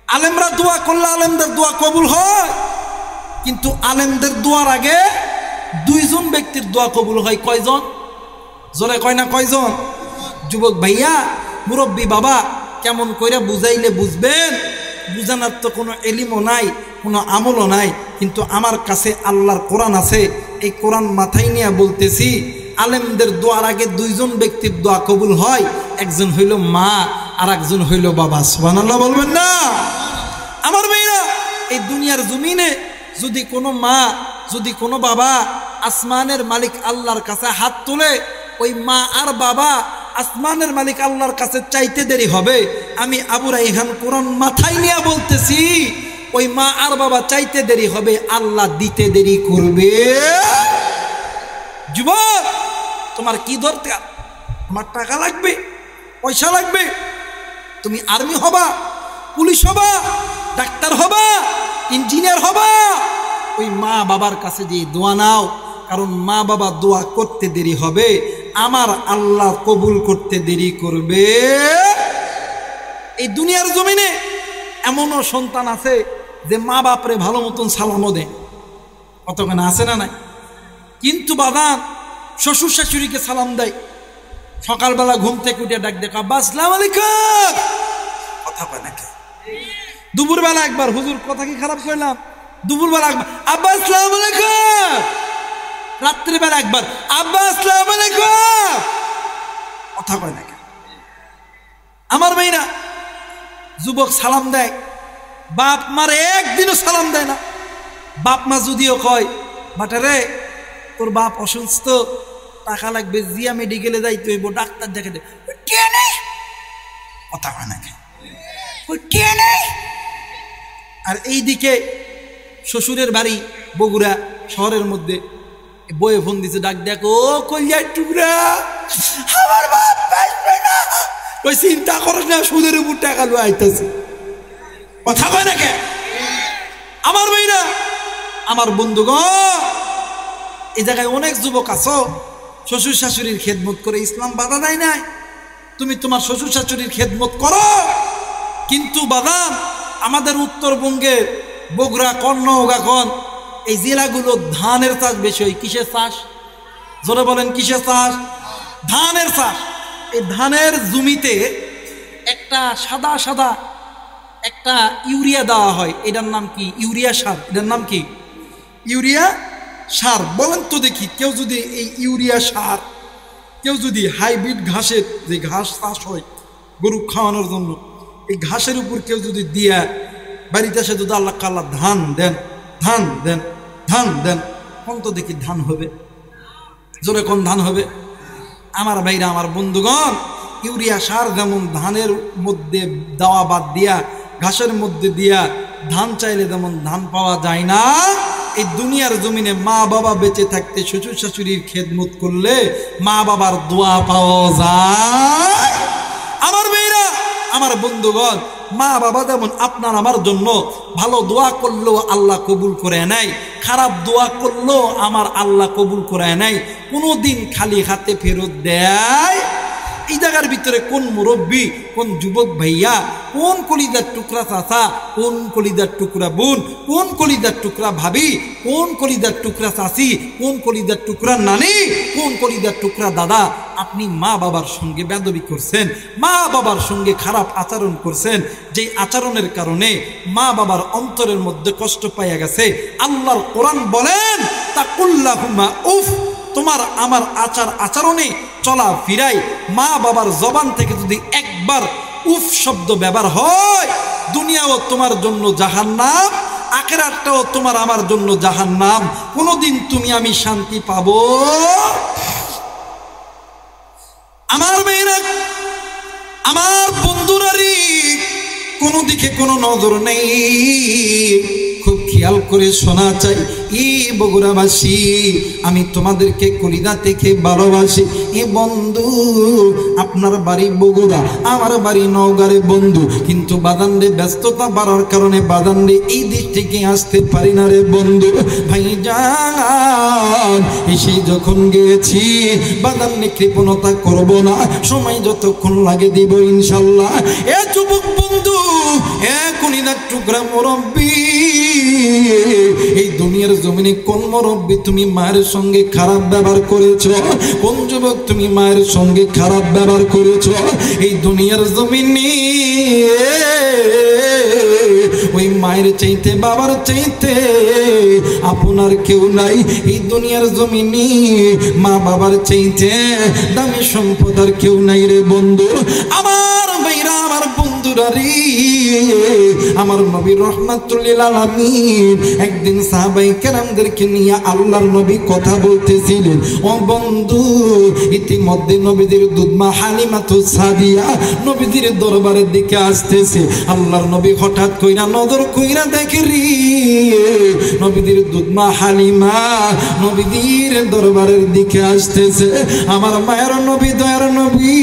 S1: আলেমরা দোয়া করলে আলেমদের দোয়া কবুল হয়, কিন্তু আলেমদের দোয়ার আগে দুইজন ব্যক্তির দোয়া কবুল হয়। কয়জন? জোরে কয় না কয়জন? যুবক ভাইয়া, মুরব্বী বাবা, কেমন কইরা বুঝাইলে বুঝবেন? বুঝানোর তো কোনো এলিমও নাই, কোনো আমলও নাই, কিন্তু আমার কাছে আল্লাহর কোরআন আছে। এই কোরআন মাথায় নিয়ে বলতেছি, আলেমদের দোয়ার আগে দুইজন ব্যক্তির দোয়া কবুল হয়, একজন হইল মা আর একজন হইল বাবা। সুবহানাল্লাহ বলবেন না? আমার ভাইরা, এই দুনিয়ার জমিনে যদি কোনো মা, যদি কোনো বাবা আসমানের মালিক আল্লাহর কাছে হাত তোলে, ওই মা আর বাবা আসমানের মালিক আল্লাহর কাছে চাইতে দেরি হবে। আমি আবু রাইহান কোরআন মাথায় নিয়ে বলতেছি, ওই মা আর বাবা চাইতে দেরি হবে, আল্লাহ দিতে দেরি করবে। যুবক, তোমার কি দরকার? তোমার টাকা লাগবে, পয়সা লাগবে, তুমি আর্মি হবা, পুলিশ হবা, ডাক্তার হবা, ইঞ্জিনিয়ার হবা, ওই মা বাবার কাছে দিয়ে দোয়া নাও। কারণ মা বাবা দোয়া করতে দেরি হবে, আমার আল্লাহ কবুল করতে দেরি করবে। এই দুনিয়ার জমিনে এমনও সন্তান আছে যে মা বাপরে ভালো মতন সালামও দেয়, কতখানে আছে না নাই? কিন্তু বাদান শ্বশুর শাশুড়িকে সালাম দেয়, সকালবেলা ঘুম থেকে উঠে ডাক দেখ আব্বা আসসালামু আলাইকুম, কথা কয় নাকি? দুপুরবেলা একবার, হুজুর কথা কি খারাপ করলাম? দুপুরবেলা একবার আব্বা আসসালামু আলাইকুম, রাত্রিবেলা একবার আব্বা আসসালামু আলাইকুম, কথা কয় নাকি? আমার মেয়েরা যুবক সালাম দেয়, বাপ মারে একদিনও সালাম দেয় না। বাপ মা যদিও কয় বাটারে তোর বাপ অসুস্থ, টাকা লাগবে, জিয়া মেডিকেলে যাইতে হইব, ডাক্তার দেখে দে, কে নেই, কথা কয় নাকি? কে নেই। আর এইদিকে শ্বশুরের বাড়ি বগুড়া শহরের মধ্যে, বয়ে ফোন দিছে, ডাক দেখো কইয়ার টুকরা, আমার বাপ বাঁচবে না, ওই চিন্তা করে না, সুদের উপর টাকা লুয়ে আইতেছে, কথা কয় নাকি? আমার মেয়েরা, আমার বন্ধুগণ, এই জায়গায় অনেক যুবক আছো শ্বশুর শাশুড়ির খেদমত করে, ইসলাম বাধা দেয় নাই, তুমি তোমার শ্বশুর শাশুড়ির খেদমত করো। কিন্তু বাদাম আমাদের উত্তরবঙ্গের বগুড়া, কর্ণগাখন এই জেলাগুলো ধানের চাষ বেশি হয়। কিসের চাষ? জোরে বলেন কিসের চাষ? ধানের চাষ। এই ধানের জমিতে একটা সাদা সাদা একটা ইউরিয়া দেওয়া হয়, এটার নাম কি? ইউরিয়া সার। এটার নাম কি? ইউরিয়া সার। বলেন তো দেখি, কেউ যদি এই ইউরিয়া সার, কেউ যদি হাইব্রিড ঘাসের, যে ঘাস চাষ হয় গরু খাওয়ানোর জন্য, এই ঘাসের উপর কেউ যদি দিয়া বাড়িতে এসে যদি আল্লাহ কাল্লা ধান দেন, ধান দেন, ধান দেন, কোন তো দেখি ধান হবে? জোরে কোন ধান হবে? আমার ভাইরা, আমার বন্ধুগণ, ইউরিয়া সার যেমন ধানের মধ্যে দেওয়া বাদ দিয়া ঘাসের মধ্যে দিয়া ধান চাইলে যেমন ধান পাওয়া যায় না, এই দুনিয়ার জমিনে মা বাবা বেঁচে থাকতে শ্বশুর শাশুড়ির খেদমত করলে মা বাবার দোয়া পাওয়া যায়। আমার মেয়েরা, আমার বন্ধুগণ, মা বাবা যেমন আপনার আমার জন্য ভালো দোয়া করলেও আল্লাহ কবুল করে নেয়, খারাপ দোয়া করলেও আমার আল্লাহ কবুল করে নেয়, কোনোদিন খালি হাতে ফেরত দেয়। এই জায়গার ভিতরে কোন মুরব্বী, কোন যুবক ভাইয়া, কোন কলিজার টুকরা চাচা, কোন কলিজার টুকরা বোন, কোন কলিজার টুকরা ভাবি, কোন কলিজার টুকরা চাচি, কোন কলিজার টুকরা নানি, কোন কলিজার টুকরা দাদা, আপনি মা বাবার সঙ্গে বেয়াদবি করছেন, মা বাবার সঙ্গে খারাপ আচরণ করছেন, যেই আচরণের কারণে মা বাবার অন্তরের মধ্যে কষ্ট পাইয়া গেছে। আল্লাহর কোরআন বলেন, তাকুল্লাহুমা উফ, তোমার আমার আচরণে চলা ফিরাই মা বাবার জবান থেকে যদি একবার উফ শব্দ ব্যবহার হয়, দুনিয়াও তোমার জন্য জাহান্নাম, আখিরাতটাও তোমার আমার জন্য জাহান্নাম। কোনোদিন তুমি আমি শান্তি পাবো আমার মেয়েরা, আমার বন্ধুরারি, কোনো দিকে কোনো নজর নেই, খুব খেয়াল করে শোনা চাই। বগুড়াবাসী, আমি তোমাদেরকে কলিজা থেকে ভালোবাসি। বন্ধু, আপনার বাড়ি বগুড়া, আমার বাড়ি নওগাঁরে বন্ধু, কিন্তু বাদানরে ব্যস্ততা বাড়ার কারণে বাদানরে এই দিক থেকে আসতে পারি না রে বন্ধু। ভাইজান, এসে যখন গিয়েছি বাদানরে কৃপণতা করব না, সময় যতক্ষণ লাগে দিব ইনশাল্লাহ। যুবক বন্ধু, কলিজার টুকরা মুরব্বী, এই দুনিয়ার জমিনে কোন মুরব্বী তুমি মায়ের সঙ্গে খারাপ ব্যবহার করেছো? কোন যুবক তুমি মায়ের সঙ্গে খারাপ ব্যবহার করেছো? এই দুনিয়ার জমিনে ওই মায়ের চাইতে, বাবার চাইতে আপনার কেউ নাই। এই দুনিয়ার জমিনে মা বাবার চাইতে দামি সম্পদ আর কেউ নাই রে বন্ধু। আমার ভাইরা, আমার বন্ধুরা রে, আমার নবী রাহমাতুল লিল আলামিন একদিন সাহাবায়ে কেরামদেরকে নিয়ে আল্লাহর নবী কথা বলতেছিলেন। ও বন্ধু, ইতিমধ্যে নবীদের দুধমা হালিমাতুস সাদিয়া নবীদের দরবারের দিকে আসতেছে। আল্লাহর নবী হঠাৎ কইরা নজর কইরা দেখে রে, নবীদের দুধমা হালিমা নবীদের দরবারের দিকে আসতেছে। আমার মায়ের নবী, দয়ার নবী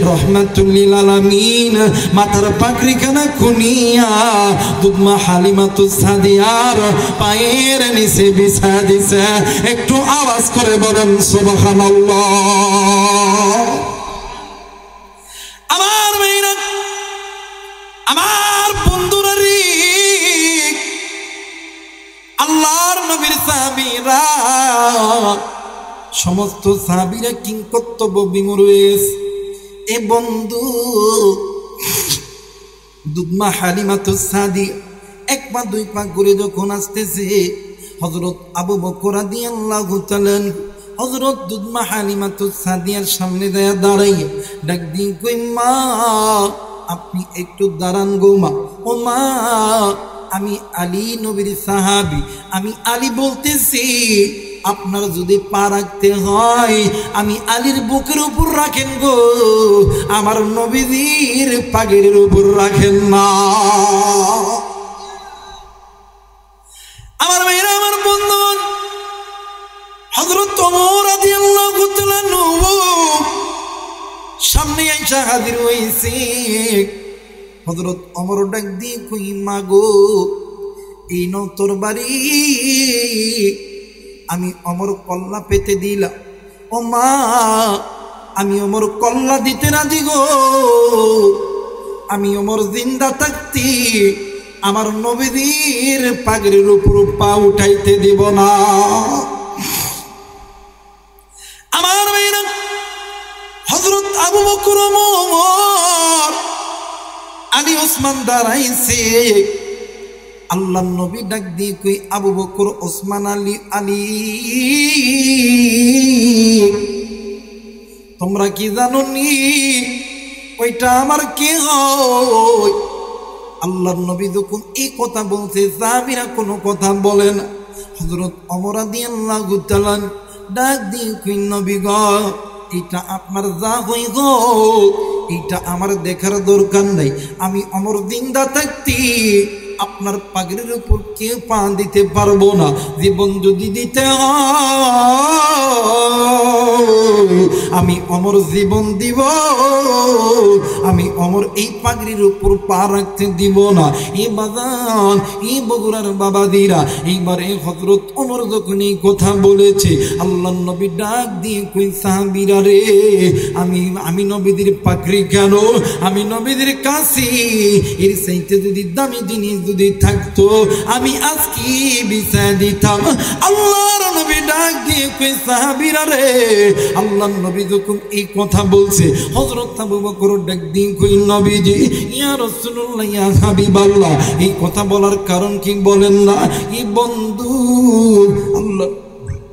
S1: রহমাতুল লিল আলামিন মাথার পাগড়িখানা খুনিয়া দুধমা হালিমাতুস সাদিয়ার পায়ের নিচে বিছায়া দিছে। একটু আওয়াজ করে বলেন সুবহানাল্লাহ। আমার মেয়েরা, আমার বন্ধুরা রে, আল্লাহর নবীর সাহাবীরা, সমস্ত সাহাবীরা কিংকর্তব্য বিমূঢ় হয়ে গেছে। বন্ধু, দুধমা হালিমাতুস সাদিয়া এক পা দুই পা ঘুরে যখন আসতেছে, হযরত আবু বকর রাদিয়াল্লাহু তাআলা হযরত দুধমা হালিমাতুস সাদিয়ার সামনে দাঁড়াইয়া ডাক দিয়ে কই, মা আপনি একটু দাঁড়ান গো মা। ও মা, আমি আলী নবীর সাহাবী, আমি আলী বলতেছি, আপনার যদি পা রাখতে হয় আমি আলীর বুকের উপর রাখেন গো, আমার নবীর পাগড়ির উপর রাখেন না। আমার মেয়েরা, আমার বন্ধু, হযরত ওমর রাদিয়াল্লাহু তাআলা সামনে আইসা হাজির হইছে। হযরত ওমর ডাক দিয়ে কই, মা গো, এই নাও তোর বাড়ি, আমি ওমর কল্লা পেতে দিলাম। ও মা, আমি ওমর কল্লা দিতে রাজি গো, আমি ওমর জিন্দা থাকতে আমার নবীর পাগড়ির উপর পা উঠাইতে দিব না। আমার মেয়েরা, হযরত আবু বকর, ওমর, আলী, ওসমান দাঁড়াইছে। আল্লাহ নবী ডাক দিয়ে কই, আবু বকর, ওসমান, আলী, আলী, তোমরা কি জানো নি ওইটা আমার কে হয়? আল্লাহর নবী যখন এই কথা বলছে, সাহাবীরা কোনো কথা বলে না। হযরত ওমর রাদিয়াল্লাহু তাআলা ডাক দিয়ে কই, নবী গো, এটা আপনার যা হই গো, এটা আমার দেখার দরকার নাই। আমি ওমর জিন্দা থাকতে আপনার পাগড়ির উপর কেউ পা দিতে পারবো না। জীবন যদি দিতে আমি ওমর জীবন দিব, আমি ওমর এই পাগড়ির উপর পা রাখতে দিব না। এই বাজান, এই বগুড়ার বাবাদিরা, এইবারে হযরত ওমর যখন এই কথা বলেছে, আল্লাহ নবী ডাক দিয়ে কই, সাহাবীরা রে, আমি নবীদের পাগড়ি কেন, আমি নবীদের কাছে এর চাইতে যদি দামি জিনিস যদি থাকতো আমি আজকে বিছায়া দিতাম। আল্লাহর নবী ডাক দিয়ে কই, সাহাবীরা রে, আল্লাহর নবী যখন এই কথা বলছে, হযরত আবু বকর ডাক দিয়ে কই, নবীজি, ইয়া রাসূলুল্লাহ, ইয়া হাবিবাল্লাহ, এই কথা বলার কারণ কি বলেন না? এই বন্ধু,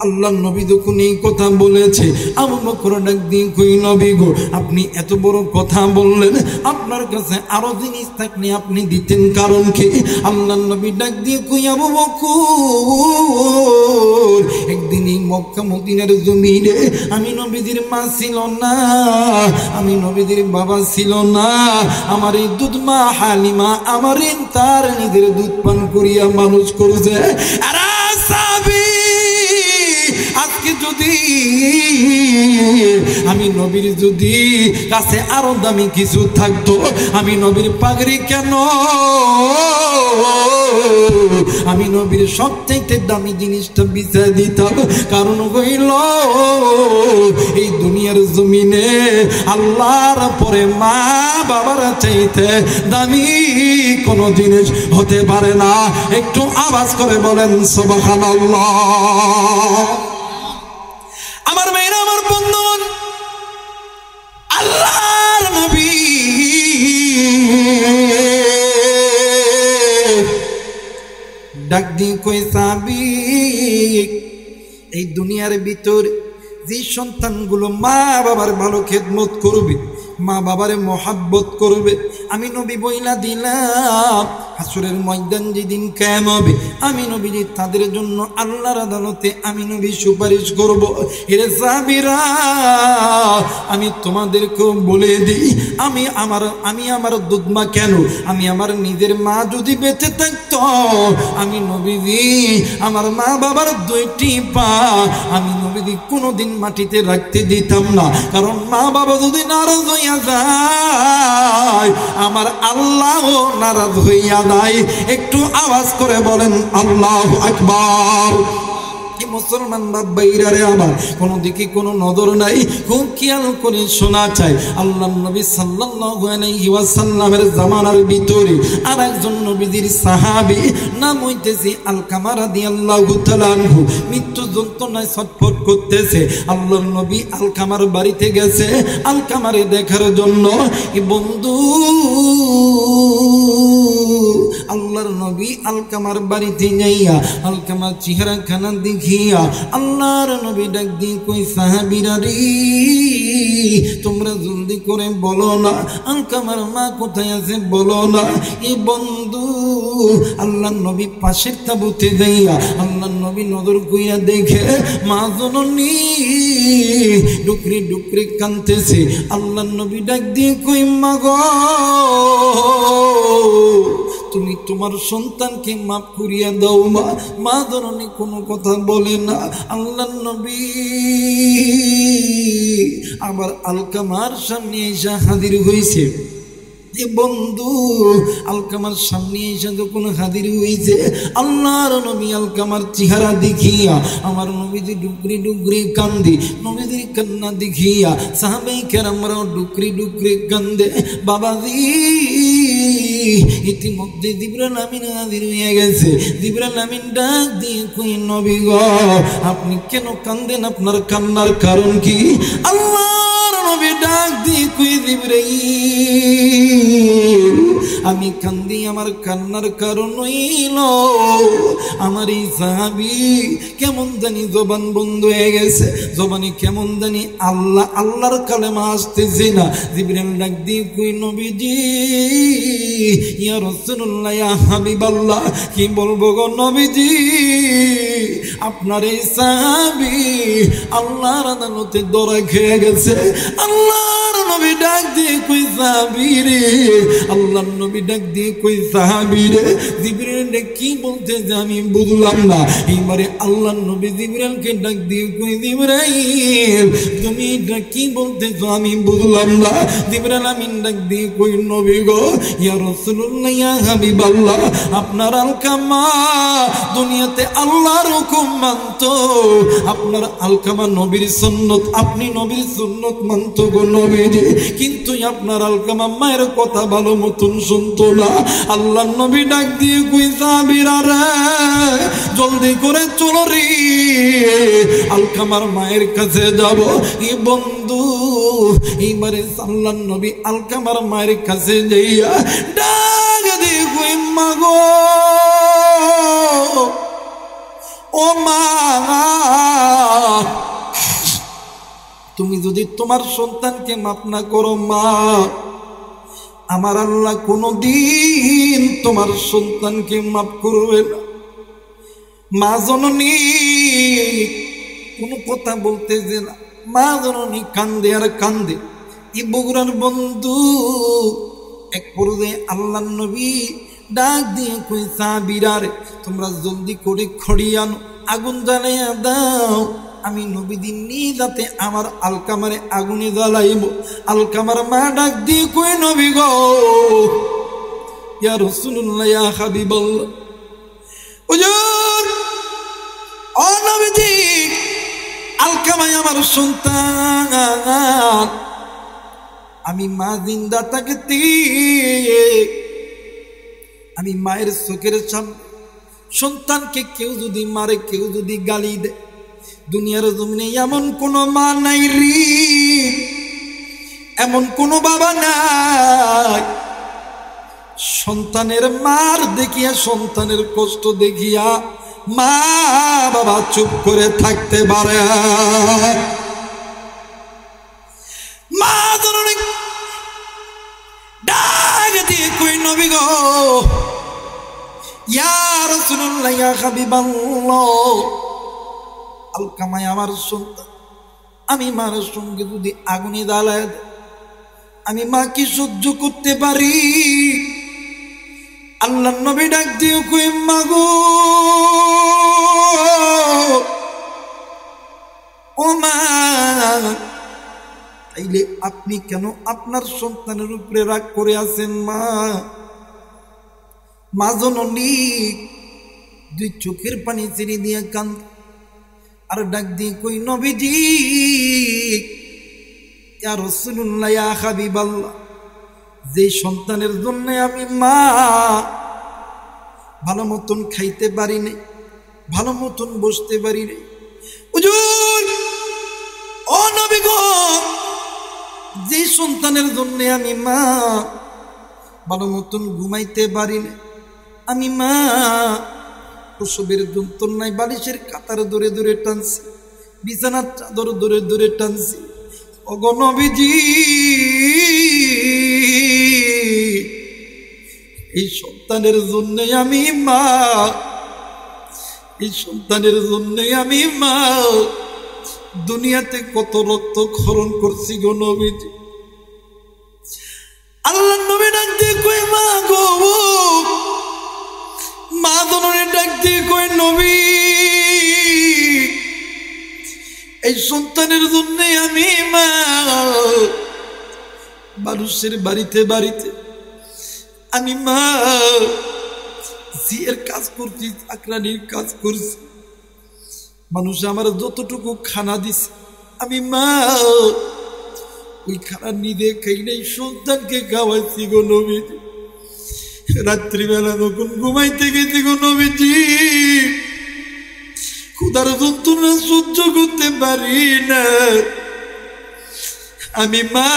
S1: আল্লাহ নবী যখন এই কথা বলেছে, আবু বকর ডাক দিয়ে কই নবী গো, আপনি এত বড় কথা বললেন, আপনার কাছে আরো জিনিস থাকলে আপনি দিতেন, কারণ কি? আল্লাহ নবী ডাক দিয়ে কই আবু বকর, একদিন এই মক্কা মদিনার জমিনে আমি নবীদের মা ছিল না, আমি নবীদের বাবা ছিল না, আমার এই দুধ মা হালিমা আমার তার নিজের দুধ পান করিয়া মানুষ করেছে। আজকে যদি আমি নবীর যদি কাছে আরো দামি কিছু থাকতো, আমি নবীর পাগড়ি কেন, আমি নবীর সবচাইতে দামি জিনিসটা বিছাই দিতাম, কারণ হইল এই দুনিয়ার জমিনে আল্লাহর পরে মা বাবার চাইতে দামি কোন জিনিস হতে পারে না। একটু আওয়াজ করে বলেন সুবহানাল্লাহ। আমার মেয়েরা, আমার বন্ধুগণ, আল্লাহর নবী ডাক দিয়ে কই সাহাবী, এই দুনিয়ার ভিতর যে সন্তানগুলো মা বাবার ভালো খেদমত করবে, মা বাবারে মহাব্বত করবে, আমি নবী বইলা দিলাম হাসরের ময়দান যেদিন কায়েম হবে, আমি নবী তাদের জন্য আল্লাহর আদালতে আমি নবী সুপারিশ করব। এরে সাহাবীরা, আমি তোমাদেরকেও বলে দিই, আমি আমার দুধ মা কেন, আমি আমার নিজের মা যদি বেঁচে থাকতো, আমি নবীজি আমার মা বাবার দুইটি পা আমি নবীজি কোনোদিন মাটিতে রাখতে দিতাম না, কারণ মা বাবা যদি নারাজ হইয়া যায়, আমার আল্লাহও নারাজ হইয়া যায়। একটু আওয়াজ করে বলেন আল্লাহু আকবার। মুসলমান বাবাইরা রে আমার, কোন দিকে কোনো নজর নাই, খুব খেয়াল করে শোনা চাই। আল্লাহ নবী সাল্লাল্লাহু আলাইহি ওয়াসাল্লামের জামানার ভিতরে আর একজন নবীজির সাহাবী নাম হইতেছে আলকামা রাদিয়াল্লাহু তাআলা আনহু, মৃত্যু যন্ত্রণায় ছটফট করতেছে। আল্লাহর নবী আলকামার বাড়িতে গেছে আলকামারে দেখার জন্য। বন্ধু, আল্লাহর নবী আলকামার বাড়িতে যাইয়া আলকামার চেহারা খানা দেখিয়া আল্লাহর নবী ডাক দিয়ে কই সাহাবীরা রে, তোমরা জলদি করে বলো না আলকামার মা কোথায় আছে, বলো না। এ বন্ধু, আল্লাহর নবী পাশের তাঁবুতে যাইয়া আল্লাহর নবী নজর কইয়া দেখে মা জননী ডুকরি ডুকরি কাঁদতেছে। আল্লাহর নবী ডাক দিয়ে কই মা গো, তুমি তোমার সন্তানকে মাফ করিয়া দাও মা। মা ধরনের কোনো কথা বলে না। আল্লাহর নবী আবার আলকামার সামনে এসে হাজির হয়েছে। বন্ধু, আলকামার সামনে এসে যখন হাজির হয়েছে, আল্লাহর নবী আলকামার চেহারা দেখিয়া আমার নবীজি ডুকরি ডুকরি কান্দে, নবীজির কান্না দেখিয়া সাহাবায়ে কেরামরাও ডুকরি ডুকরি কান্দে। বাবাজি, ইতিমধ্যে জিবরাইল আমিন হাজির হয়ে গেছে। জিবরাইল আমিন ডাক দিয়ে কই নবী গো, আপনি কেন কান্দেন, আপনার কান্নার কারণ কি? আল্লাহর নবী ডাক দিয়ে কই জিবরাইল, আমি কান্দি, আমার কান্নার কারণ হইল আমার এই সাহাবী কেমন জানি জবান বন্ধ হয়ে গেছে, জবানে কেমন জানি আল্লাহ আল্লাহর কালেমা আসতেছে না। জিবরাইল ডাক দিয়ে কই নবীজি, ইয়া রাসূলুল্লাহ, ইয়া হাবিবাল্লাহ, কি বলবো গো নবীজি, আপনার এই সাহাবী আল্লাহর আদালতে ধরা খেয়ে গেছে। আল্লাহর নবী ডাক দিয়ে কই সাহাবী রে, আল্লাহর নবী ডাক দিয়ে কই সাহাবী রে, জিবরাইল কি বলতেছে আমি বুঝলাম না। এইবারে আল্লাহর নবী জিবরাইলকে ডাক দিয়ে কই জিবরাইল, তুমি এটা কি বলতেছো আমি বুঝলাম না। জিবরাইল আমিন ডাক দিয়ে কই নবী গো, ইয়া রাসূলুল্লাহ, ইয়া হাবিবাল্লাহ, আপনার আলকামা দুনিয়াতে আল্লাহর হুকুম মানতো, আপনার আলকামা নবীর সুন্নত, আপনি নবীর সুন্নত মানতো গো নবীজি, কিন্তু আপনার আলকামা মায়ের কথা ভালো মতন শুনতো না। আল্লাহর নবী ডাক দিয়ে কই সাহাবীরা রে, জলদি করে চলো রে, আলকামার মায়ের কাছে যাব। এ বন্ধু, এইবারে আল্লাহর নবী আলকামার মায়ের কাছে যাইয়া ডাক দিয়ে কই মা গো, ও মা, তুমি যদি তোমার সন্তানকে মাফ না করো মা, আমার আল্লাহ কোনদিন তোমার সন্তানকে মাফ করবে না। মা জননী কোনো কথা বলতেছে না, মা জননী কান্দে আর কান্দে। এই বগুড়ার বন্ধু এক পর্যায়ে আল্লাহ নবী ডাক দিয়ে কই সাহাবীরারে তোমরা জলদি করে খড়ি আনো, আগুন জ্বালাইয়া দাও, আমি নবীদিন নিয়ে যাতে আমার আলকামারে আগুনে জ্বালাইব। আলকামার মা ডাক দিয়ে কই নবী গো, ইয়া রাসূলুল্লাহ ইয়া হাবিবাল্লাহ, হুজুর ও নবীজি, আলকামায় আমার সন্তান, আমি মা জিন্দা থাকতে আমি মায়ের চোখের সামনে সন্তানকে কেউ যদি মারে, কেউ যদি গালি দেয়, দুনিয়ার জমিনে এমন কোন মা নাই রে, এমন কোন বাবা নাই সন্তানের মার দেখিয়া, সন্তানের কষ্ট দেখিয়া মা বাবা চুপ করে থাকতে পারে। মা জননী ডাক দিয়ে কই নবী গো, ইয়া রাসূলুল্লাহ ইয়া হাবিবাল্লাহ, আলকামায় আমার সন্তান, আমি মার সঙ্গে যদি আগুনে জ্বালায় দেয়, আমি মা কি সহ্য করতে পারি? আল্লাহ নবী ডাক দিয়ে কই মা গো, ও মা, তাইলে আপনি কেন আপনার সন্তানের উপরে রাগ করে আছেন মা? মা জননী দুই চোখের পানি ছেড়ে দিয়ে কান্দ আর ডাক দিয়ে কই নবীজি, ইয়া রাসূলুল্লাহ ইয়া হাবিবাল্লাহ, যে সন্তানের জন্য আমি মা ভালো মতন খাইতে পারি নাই, ভালো মতন বসতে পারি নাই, হুজুর ও নবী গো, যে সন্তানের জন্য আমি মা ভালো মতন ঘুমাইতে পারি না, আমি মা প্রসবের যন্ত্রণায় বালিশের কাতার ধরে ধরে টানছি, বিছানার চাদর ধরে ধরে টানছি, ওগো নবীজি, এই সন্তানের জন্য আমি মা, এই সন্তানের জন্য আমি মা দুনিয়াতে কত রক্ত খরণ করছি গো নবীজি। আল্লাহ নবী ডাক দিয়ে কই মা গো, মা জননী ডাক দিয়ে কই নবী, এই সন্তানের জন্য আমি মা মানুষের বাড়িতে বাড়িতে আমি মা জিয়ের কাজ করছি, চাকরানির কাজ করছি, মানুষ আমার যতটুকু খানা দিছে আমি মা ওই খানা নিজে খাই নাই, সন্তানকে খাওয়াইছি গো নবীজি। রাত্রিবেলা যখন ঘুমাইতে গেছি গো নবীজি, ক্ষুধার যন্ত্রণা সহ্য করতে পারি না, আমি মা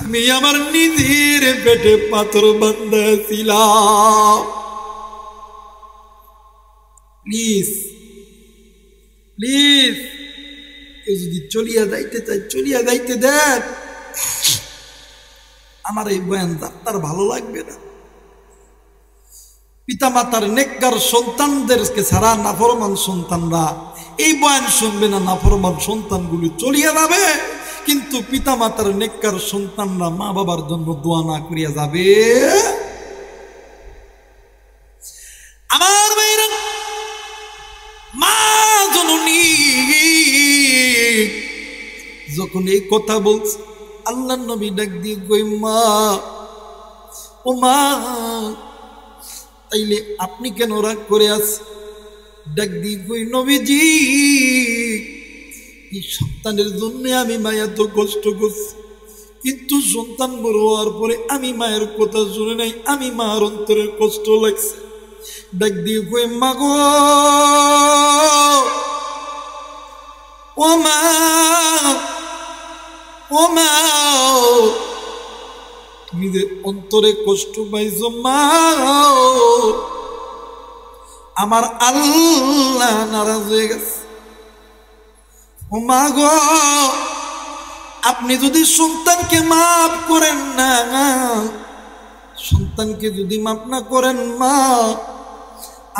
S1: আমি আমার নিজের পেটে পাথর বান্ধা ছিলাম। প্লিজ প্লিজ, কেউ যদি চলিয়া যাইতে চাই চলিয়া যাইতে দেন, আমার এই বয়ান যাত্রার ভালো লাগবে না। পিতা মাতার নেককার সন্তানদেরকে ছাড়া নাফরমান সন্তানরা এই বয়ান শুনবে না, নাফরমান সন্তানগুলি চলিয়া যাবে, কিন্তু পিতা মাতার নেককার সন্তানরা মা বাবার জন্য দোয়া না করিয়া যাবে। আমার ভাইরা, মা জননী যখন এই কথা বলছে, আল্লাহ নবী ডাক দিয়ে কই মা, ও মা, তাইলে আপনি কেন রাগ করে আছেন? ডাক দিয়ে কই নবীজি, এই সন্তানের জন্য আমি মায়া তো কষ্ট করছি, কিন্তু সন্তান বড় হওয়ার পরে আমি মায়ের কথা শুনে নাই, আমি মার অন্তরের কষ্ট লাগছে। ডাক দিয়ে কই মা গো, ও মা, ও মা, তুমি যে অন্তরে কষ্ট পাইছো মা, আমার আল্লাহ নারাজ হয়ে গেছে, ও মা গো, আপনি যদি সন্তানকে মাফ করেন না, সন্তানকে যদি মাফ না করেন মা,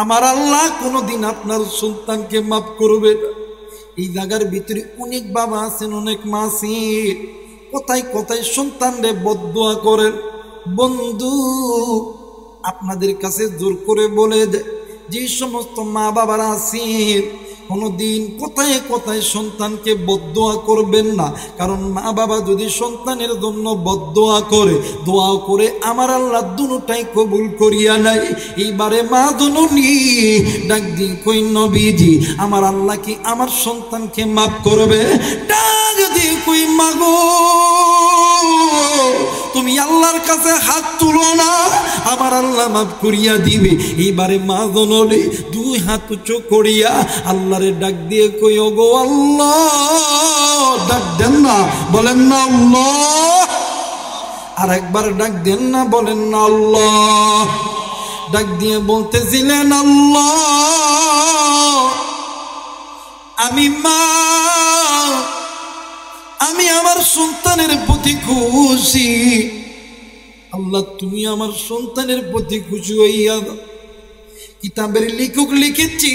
S1: আমার আল্লাহ কোনোদিন আপনার সন্তানকে মাফ করবে না। এই জায়গার ভিতরে অনেক বাবা আছেন, অনেক মা আছেন, কোথায় কোথায় সন্তানরে বদদুয়া করেন। বন্ধু, আপনাদের কাছে জোর করে বলে দেয়, যে সমস্ত মা বাবারা আছেন কোনোদিন কোথায় কোথায় সন্তানকে বদদুয়া করবেন না। কারণ মা বাবা যদি সন্তানের জন্য বদদুয়া করে, দোয়া করে, আমার আল্লাহ দুটাই কবুল করিয়া নাই। এইবারে মা জননী ডাক দি কই নবীজি, আমার আল্লাহ কি আমার সন্তানকে মাফ করবে? ডাক দি কই মাগো, তুমি আল্লাহর কাছে হাত তুলো না, আমার আল্লাহ মাফ করিয়া দিবে। এইবারে মা জননী দুই হাত উঁচু করিয়া আল্লাহরে ডাক দিয়ে কই ওগো আল্লাহ, ডাক দেন না, বলেন না আল্লাহ, আর একবার ডাক দেন না, বলেন না আল্লাহ। ডাক দিয়ে বলতেছিলেন, আল্লাহ আমি মা, আমি আমার সন্তানের প্রতি খুশি। আল্লাহ তুমি আমার সন্তানের প্রতি খুশি হইয়া দাও। কিতাবের লেখক লিখেছি,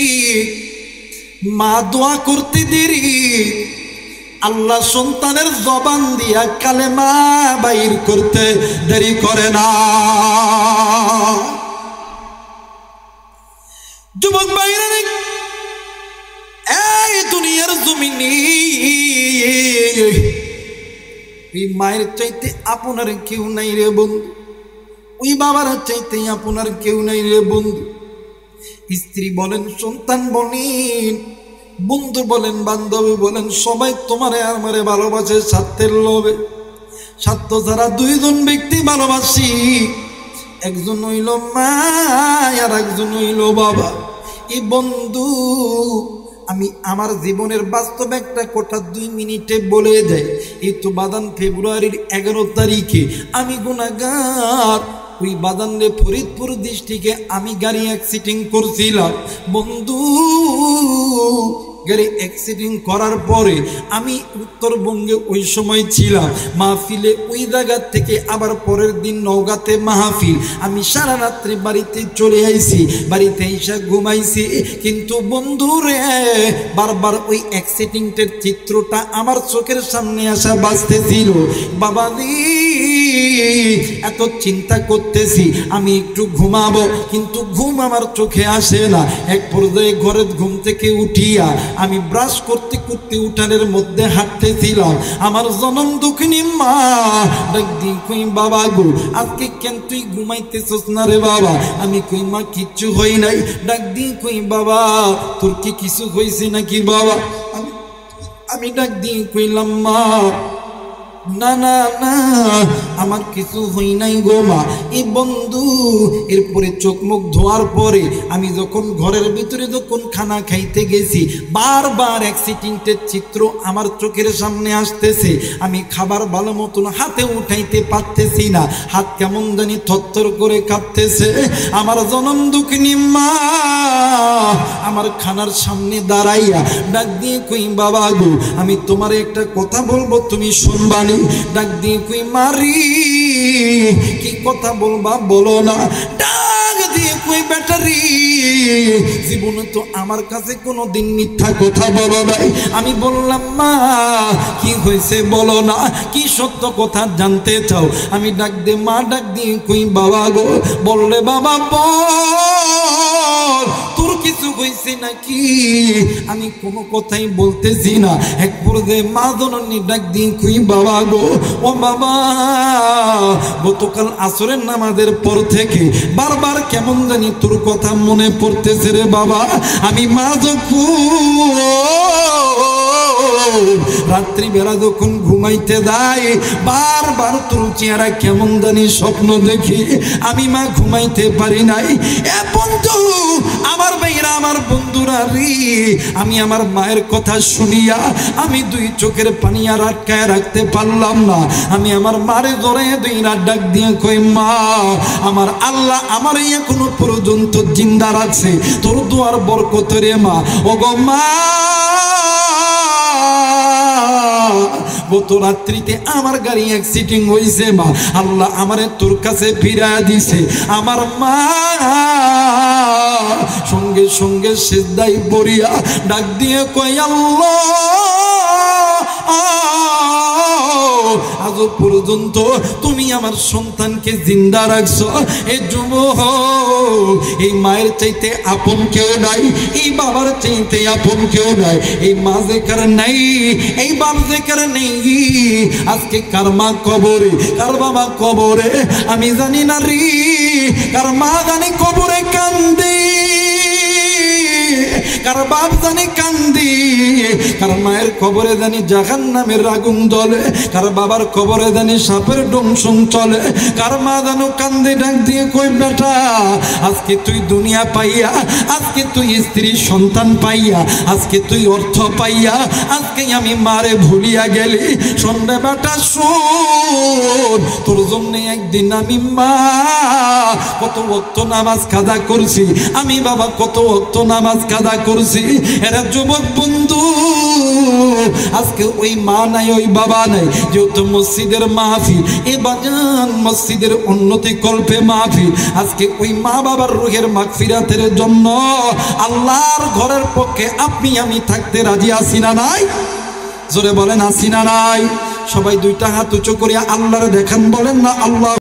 S1: মা দোয়া করতে দেরি, আল্লাহ সন্তানের জবান দিয়া কালেমা বাইর করতে দেরি করে না। যুবক বাইরে এই দুনিয়ার জমিনে এই মায়ের চাইতে আপনার কেউ নাই রে বন্ধু, ওই বাবার চাইতে আপনার কেউ নাই রে বন্ধু। স্ত্রী বলেন, সন্তান বলেন, বন্ধু বলেন, বান্ধবী বলেন, সবাই তোমারে আর আমারে ভালোবাসে স্বার্থের লোভে। স্বার্থ ছাড়া দুইজন ব্যক্তি ভালোবাসি, একজন হইল মা আর একজন হইল বাবা। এই বন্ধু, আমি আমার জীবনের বাস্তব একটা কথা 2 মিনিটে বলে যাই। এই তো বাদান ফেব্রুয়ারির 11 তারিখে আমি গুনাহগার, ওই বাদানে ফরিদপুর ডিস্ট্রিক্টে আমি গাড়ি অ্যাক্সিডেন্ট করছিলাম বন্ধু। গাড়ি অ্যাক্সিডেন্ট করার পরে আমি উত্তরবঙ্গে ওই সময় ছিলাম মাহফিলে। ওই জায়গা থেকে আবার পরের দিন নওগাঁতে মাহফিল। আমি সারা রাত্রে বাড়িতে চলে আইছি, বাড়িতে এসে ঘুমাইছি। কিন্তু বন্ধুরে বারবার ওই অ্যাক্সিডেন্টের চিত্রটা আমার চোখের সামনে আসা বাজতেছিল। বাবাজি, এত চিন্তা করতেছি আমি একটু ঘুমাবো, কিন্তু ঘুম আমার চোখে আসে না। এক পর্যায়ে ঘরের ঘুম থেকে উঠিয়া আমি ব্রাশ করতে করতে উঠানের মধ্যে হাঁটতেছিলাম। আমার জনম দুঃখিনী মা ডাক দি কই বাবা গো, আজকে কেন তুই ঘুমাইতেছস না রে বাবা? আমি কই মা কিচ্ছু হই নাই। ডাক দি কই বাবা তোর কি কিছু হয়েছে নাকি বাবা? আমি ডাক দি কইলাম মা না না না, আমার কিছু হই নাই গো মা। এই বন্ধু, এরপরে চোখ মুখ ধোয়ার পরে আমি যখন ঘরের ভিতরে যখন খানা খাইতে গেছি, বারবার অ্যাক্সিডেন্টের চিত্র আমার চোখের সামনে আসতেছে। আমি খাবার ভালো মতন হাতে উঠাইতে পারতেছি না, হাত কেমন জানি থরথর করে কাঁপতেছে। আমার জনম দুঃখিনী মা আমার খানার সামনে দাঁড়াইয়া ডাক দিয়ে কই বাবা গো, আমি তোমার একটা কথা বলবো, তুমি শুনবানি। ডাক দিয়ে কই মারি, কি কথা বলবা বলো না। ডাক দিয়ে কই ব্যাটারি, জীবনে তো আমার কাছে কোনোদিন মিথ্যা কথা বলো নাই। আমি বললাম মা কি হয়েছে বলো না, কি সত্য কথা জানতে চাও? আমি ডাক দিয়ে মা ডাক দিয়ে কই বাবা গো, বললে বাবা বল তোর কিছু হয়েছে নাকি? আমি কোনো কথাই বলতেছি না। এক পর্যায়ে মা জননী ডাক দিয়ে কই বাবা গো, ও বাবা গতকাল আসরের নামাজের পর থেকে বারবার কেমন জানি তোর কথা মনে পড়তেছে রে বাবা। আমি মা যখন রাত্রিবেলা যখন ঘুমাইতে যাই, বারবার তোর চেহারা কেমন জানি স্বপ্ন দেখি। আমি মা ঘুমাইতে পারি নাই। এ বন্ধু, আমার ভাইরা, আমার বন্ধুরা রে, আমি আমার মায়ের কথা শুনিয়া আমি 2 চোখের পানি আর আটকায় রাখতে পারলাম না। আমি আমার মারে ধরে 2 রাত ডাক দিয়ে কই মা, আমার আল্লাহ আমার এখনো পর্যন্ত জিন্দা রাখছে তোর দোয়ার বরকত রে মা। ও গো মা, গত রাত্রিতে আমার গাড়ি অ্যাক্সিডেন্ট হয়েছে মা, আল্লাহ আমারে তোর কাছে ফিরা দিছে। আমার মা সঙ্গে সঙ্গে সিজদায় পড়িয়া ডাক দিয়ে কই আল্লাহ আজ পর্যন্ত তুমি আমার সন্তানকে জিন্দা রাখছো। এই যুবক, এই মায়ের চাইতে আপন কেউ নাই, এই বাবার চাইতে আপন কেউ নাই। এই মা যে কার নাই, এই বাপ যে কার নেই, আজকে কার মা কবরে, কার বাবা কবরে আমি জানি না রে, কার মা জানি কবরে কান্দে, কার বাপ জানি কান্দি, কার মায়ের কবরে জানি জাহান্নামের আগুন জ্বলে, কার বাবার কবরে জানি সাপের ডংসং চলে, কার মা জানো কান্দে ডাক দিয়ে কই বেটা আজকে তুই দুনিয়া পাইয়া, আজকে তুই স্ত্রী সন্তান পাইয়া, আজকে তুই অর্থ পাইয়া, আজকে আমি মারে ভুলিয়া গেলি। সন্ধ্যে বেটা শোন, তোর জন্য একদিন আমি মা কত ওয়াক্ত নামাজ কাজা করছি, আমি বাবা কত ওয়াক্ত নামাজ কাজা করছি। এরা যুবক বন্ধু, আজকে ওই মা নাই, ওই বাবা নাই, যেহেতু মসজিদের মাহফিল, এ বাজান মসজিদের উন্নতি কল্পে মাহফিল, আজকে ওই মা বাবার রুহের মাগফিরাতের জন্য আল্লাহর ঘরের পক্ষে আপনি আমি থাকতে রাজি আছি না নাই? জোরে বলেন আছি না নাই? সবাই দুইটা হাত উঁচু করিয়া আল্লাহর দেখান, বলেন না আল্লাহ।